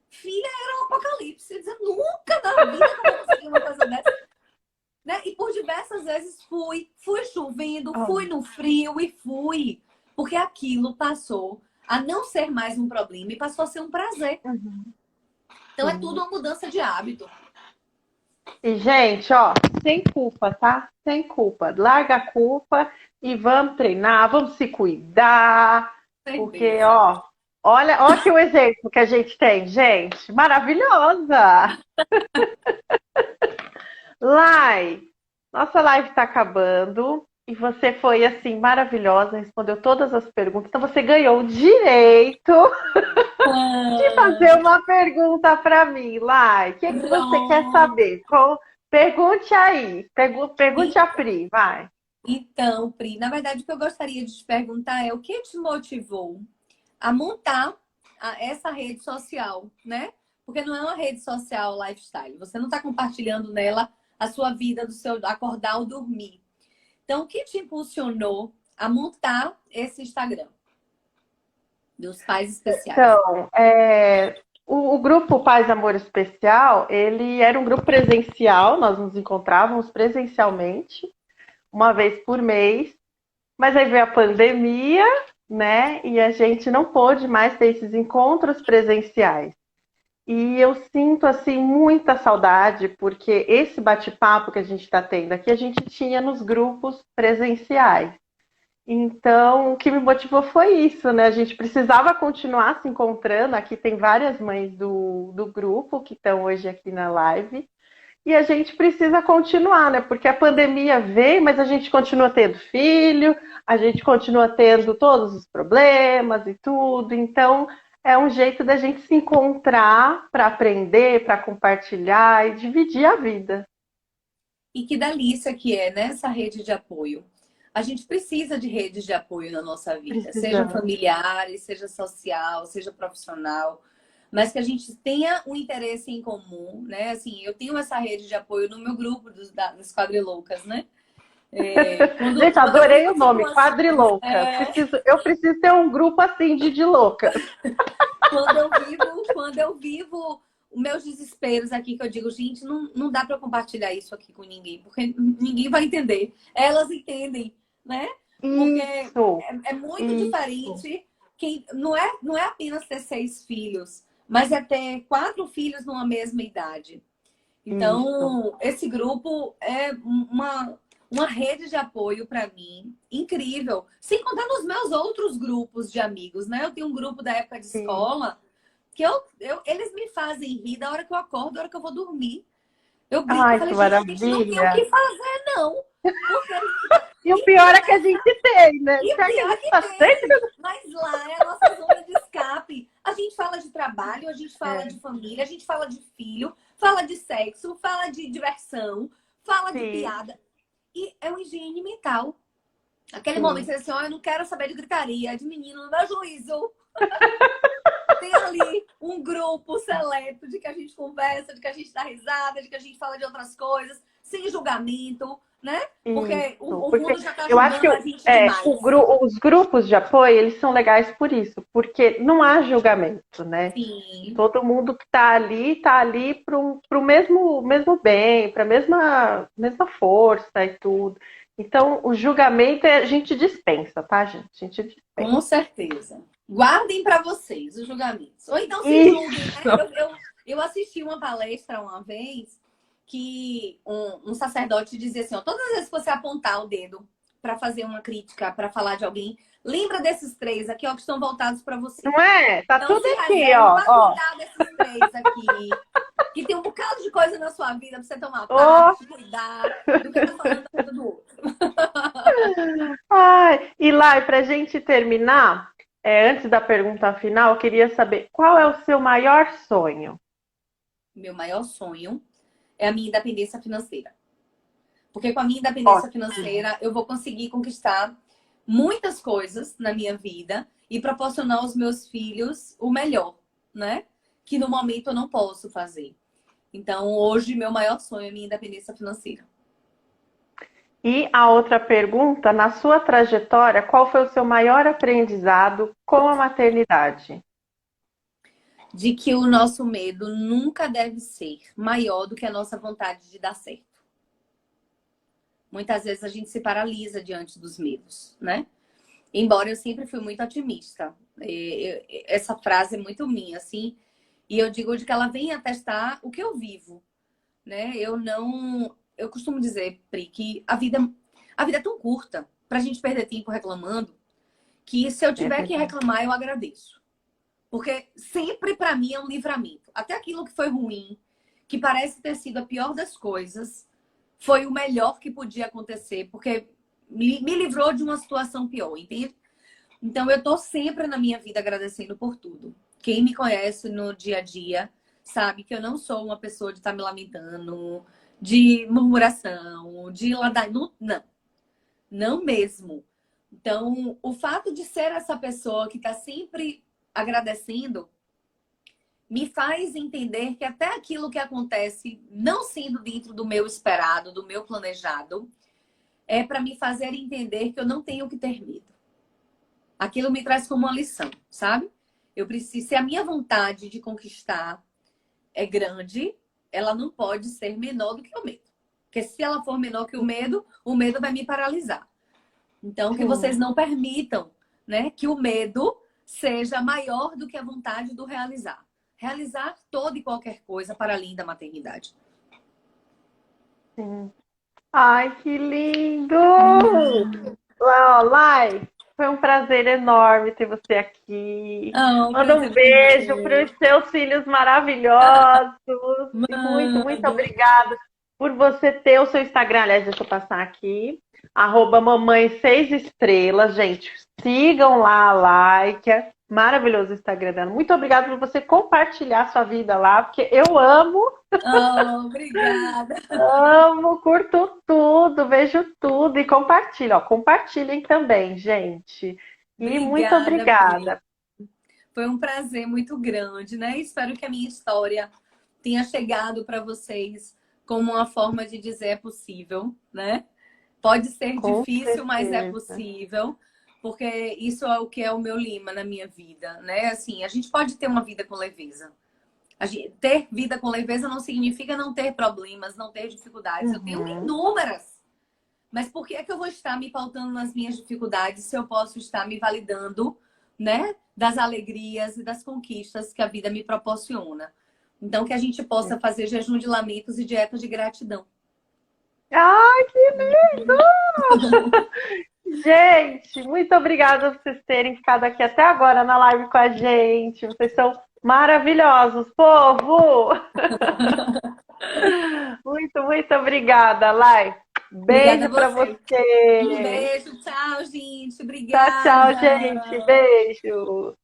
S2: filha, era um apocalipse. Eu dizia, nunca na vida que eu vou conseguir uma coisa dessa. Né? E por diversas vezes fui chovendo, fui no frio e fui. Porque aquilo passou a não ser mais um problema e passou a ser um prazer. Então é tudo uma mudança de hábito.
S1: E, gente, ó, sem culpa, tá? Sem culpa. Larga a culpa e vamos treinar, vamos se cuidar. Porque,
S2: Certeza.
S1: ó, olha aqui o exemplo que a gente tem, gente. Maravilhosa! Lai, nossa live está acabando e você foi, assim, maravilhosa, respondeu todas as perguntas. Então, você ganhou o direito de fazer uma pergunta para mim, Lai. O que é que você quer
S2: Pronto.
S1: saber? Pergunte aí. Pergunte a Pri, vai.
S2: Então, Pri, na verdade, o que eu gostaria de te perguntar é o que te motivou a montar essa rede social, né? Porque não é uma rede social lifestyle. Você não está compartilhando nela a sua vida do seu acordar ou dormir. Então, o que te impulsionou a montar esse Instagram dos pais especiais?
S1: Então, o grupo Paz Amor Especial, ele era um grupo presencial, nós nos encontrávamos presencialmente, uma vez por mês, mas aí veio a pandemia, né? E a gente não pôde mais ter esses encontros presenciais. E eu sinto, assim, muita saudade, porque esse bate-papo que a gente está tendo aqui, a gente tinha nos grupos presenciais. Então, o que me motivou foi isso, né? A gente precisava continuar se encontrando. Aqui tem várias mães do grupo que estão hoje aqui na live. E a gente precisa continuar, né? Porque a pandemia veio, mas a gente continua tendo filho, a gente continua tendo todos os problemas e tudo. Então, é um jeito da gente se encontrar para aprender, para compartilhar e dividir a vida.
S2: E que delícia que é, né, essa rede de apoio. A gente precisa de redes de apoio na nossa vida, sejam
S1: Precisamos.
S2: familiares, seja social, seja profissional, mas que a gente tenha um interesse em comum, né? Assim, eu tenho essa rede de apoio no meu grupo das quadriloucas, né?
S1: Gente,
S2: Quando eu
S1: adorei
S2: vivo
S1: o nome,
S2: situações,
S1: Quadriloucas. Eu preciso ter um grupo assim de loucas.
S2: quando eu vivo os meus desesperos aqui, que eu digo, gente, não dá para compartilhar isso aqui com ninguém, porque ninguém vai entender. Elas entendem, né? Porque
S1: Isso,
S2: é muito
S1: isso.
S2: diferente. Não é apenas ter 6 filhos, mas é ter 4 filhos numa mesma idade.
S1: Isso.
S2: Então, esse grupo é uma rede de apoio para mim incrível. Sem contar nos meus outros grupos de amigos, né? Eu tenho um grupo da época de
S1: Sim.
S2: escola que eles me fazem rir da hora que eu acordo, da hora que eu vou dormir. Eu brinco, eu
S1: Ai, que
S2: falei, gente, a gente não tem o
S1: maravilha.
S2: que fazer, não. Porque
S1: E o
S2: e
S1: pior é
S2: pior
S1: que a gente tem, né? O
S2: e
S1: pior é que a
S2: pior
S1: gente
S2: que
S1: tá sempre.
S2: tem, mas lá é a nossa zona de escape. A gente fala de trabalho, a gente fala
S1: É,
S2: de família, a gente fala de filho, fala de sexo, fala de diversão, fala de
S1: sim,
S2: piada. E é uma higiene mental. Aquele momento,
S1: sim.
S2: você diz assim, ó, eu não quero saber de gritaria, de menino, no meu juízo. Tem ali um grupo seleto de que a gente conversa, de que a gente dá risada, de que a gente fala de outras coisas, sem julgamento, né? Porque
S1: Isso,
S2: o
S1: porque
S2: mundo já tá
S1: eu acho que
S2: julgando a gente demais.
S1: os grupos de apoio, eles são legais por isso, porque não há julgamento, né?
S2: Sim,
S1: Todo mundo que está ali para o mesmo bem, para a mesma força e tudo. Então, o julgamento a gente dispensa, tá, gente? A gente dispensa.
S2: com certeza. Guardem para vocês os julgamentos. Ou então se julguem, né?
S1: Isso!
S2: Eu assisti uma palestra uma vez que um sacerdote dizia assim: ó, todas as vezes que você apontar o dedo para fazer uma crítica, para falar de alguém, lembra desses três aqui, ó, que estão voltados para você.
S1: Não é? Tá
S2: Então
S1: tudo
S2: se
S1: aqui,
S2: reserva
S1: ó.
S2: para
S1: Ó.
S2: cuidar desses três aqui, que tem um bocado de coisa na sua vida para você tomar
S1: Ó.
S2: parte, cuidar, do que tá falando da vida do outro.
S1: Ai, e Lai, para a gente terminar, antes da pergunta final, eu queria saber qual é o seu maior sonho?
S2: Meu maior sonho é a minha independência financeira. Porque com a minha independência
S1: Ótimo.
S2: financeira, eu vou conseguir conquistar muitas coisas na minha vida e proporcionar aos meus filhos o melhor, né? Que no momento eu não posso fazer. Então, hoje, meu maior sonho é a minha independência financeira.
S1: E a outra pergunta, na sua trajetória, qual foi o seu maior aprendizado com a maternidade?
S2: De que o nosso medo nunca deve ser maior do que a nossa vontade de dar certo. Muitas vezes a gente se paralisa diante dos medos, né? Embora eu sempre fui muito otimista. Essa frase é muito minha, assim. E eu digo de que ela vem atestar o que eu vivo, né? Eu não... Eu costumo dizer, Pri, que a vida é tão curta pra gente perder tempo reclamando que se eu
S1: É
S2: tiver que
S1: verdade.
S2: reclamar, eu agradeço. Porque sempre pra mim é um livramento. Até aquilo que foi ruim, que parece ter sido a pior das coisas, foi o melhor que podia acontecer, porque me livrou de uma situação pior, entende? Então, eu tô sempre na minha vida agradecendo por tudo. Quem me conhece no dia a dia sabe que eu não sou uma pessoa de estar me lamentando, de murmuração, de ladainha. Não, não, não mesmo. Então, o fato de ser essa pessoa que está sempre agradecendo me faz entender que até aquilo que acontece, não sendo dentro do meu esperado, do meu planejado, é para me fazer entender que eu não tenho que ter medo. Aquilo me traz como uma lição, sabe? Eu preciso, se a minha vontade de conquistar é grande, ela não pode ser menor do que o medo. Porque se ela for menor que o medo vai me paralisar. Então, que
S1: Sim,
S2: vocês não permitam, né, que o medo seja maior do que a vontade do realizar. Realizar toda e qualquer coisa para além da maternidade.
S1: sim. Ai, que lindo! Ó, Lai, foi um prazer enorme ter você aqui.
S2: Ah, o
S1: Manda
S2: prazer
S1: um
S2: foi
S1: beijo para os
S2: meu.
S1: seus filhos maravilhosos. E muito, muito
S2: Manda.
S1: obrigada por você ter o seu Instagram. Aliás, deixa eu passar aqui. @mamãe6estrelas. Gente, sigam lá a like. É maravilhoso o Instagram dela. Muito obrigada por você compartilhar sua vida lá, porque eu amo.
S2: Oh, obrigada.
S1: Amo, curto tudo, vejo tudo e compartilho. Ó, compartilhem também, gente. E muito
S2: Obrigada, Pri.
S1: obrigada.
S2: Foi um prazer muito grande, né? Espero que a minha história tenha chegado para vocês como uma forma de dizer é possível, né? Pode ser
S1: Com
S2: difícil, mas é
S1: certeza.
S2: possível, porque isso é o que é o meu lema na minha vida, né? Assim, a gente pode ter uma vida com leveza. Ter vida com leveza não significa não ter problemas, não ter dificuldades. Eu tenho
S1: Uhum.
S2: inúmeras. Mas por que é que eu vou estar me pautando nas minhas dificuldades se eu posso estar me validando, né? Das alegrias e das conquistas que a vida me proporciona. Então, que a gente possa fazer jejum de lamentos e dieta de gratidão.
S1: Ai, que gente, muito obrigada por vocês terem ficado aqui até agora na live com a gente. Vocês são maravilhosos, povo! Muito, muito obrigada, Lai.
S2: Obrigada a
S1: Beijo para
S2: você. Um
S1: você.
S2: beijo, tchau, gente.
S1: Tchau, tchau,
S2: Obrigada.
S1: gente. Beijo.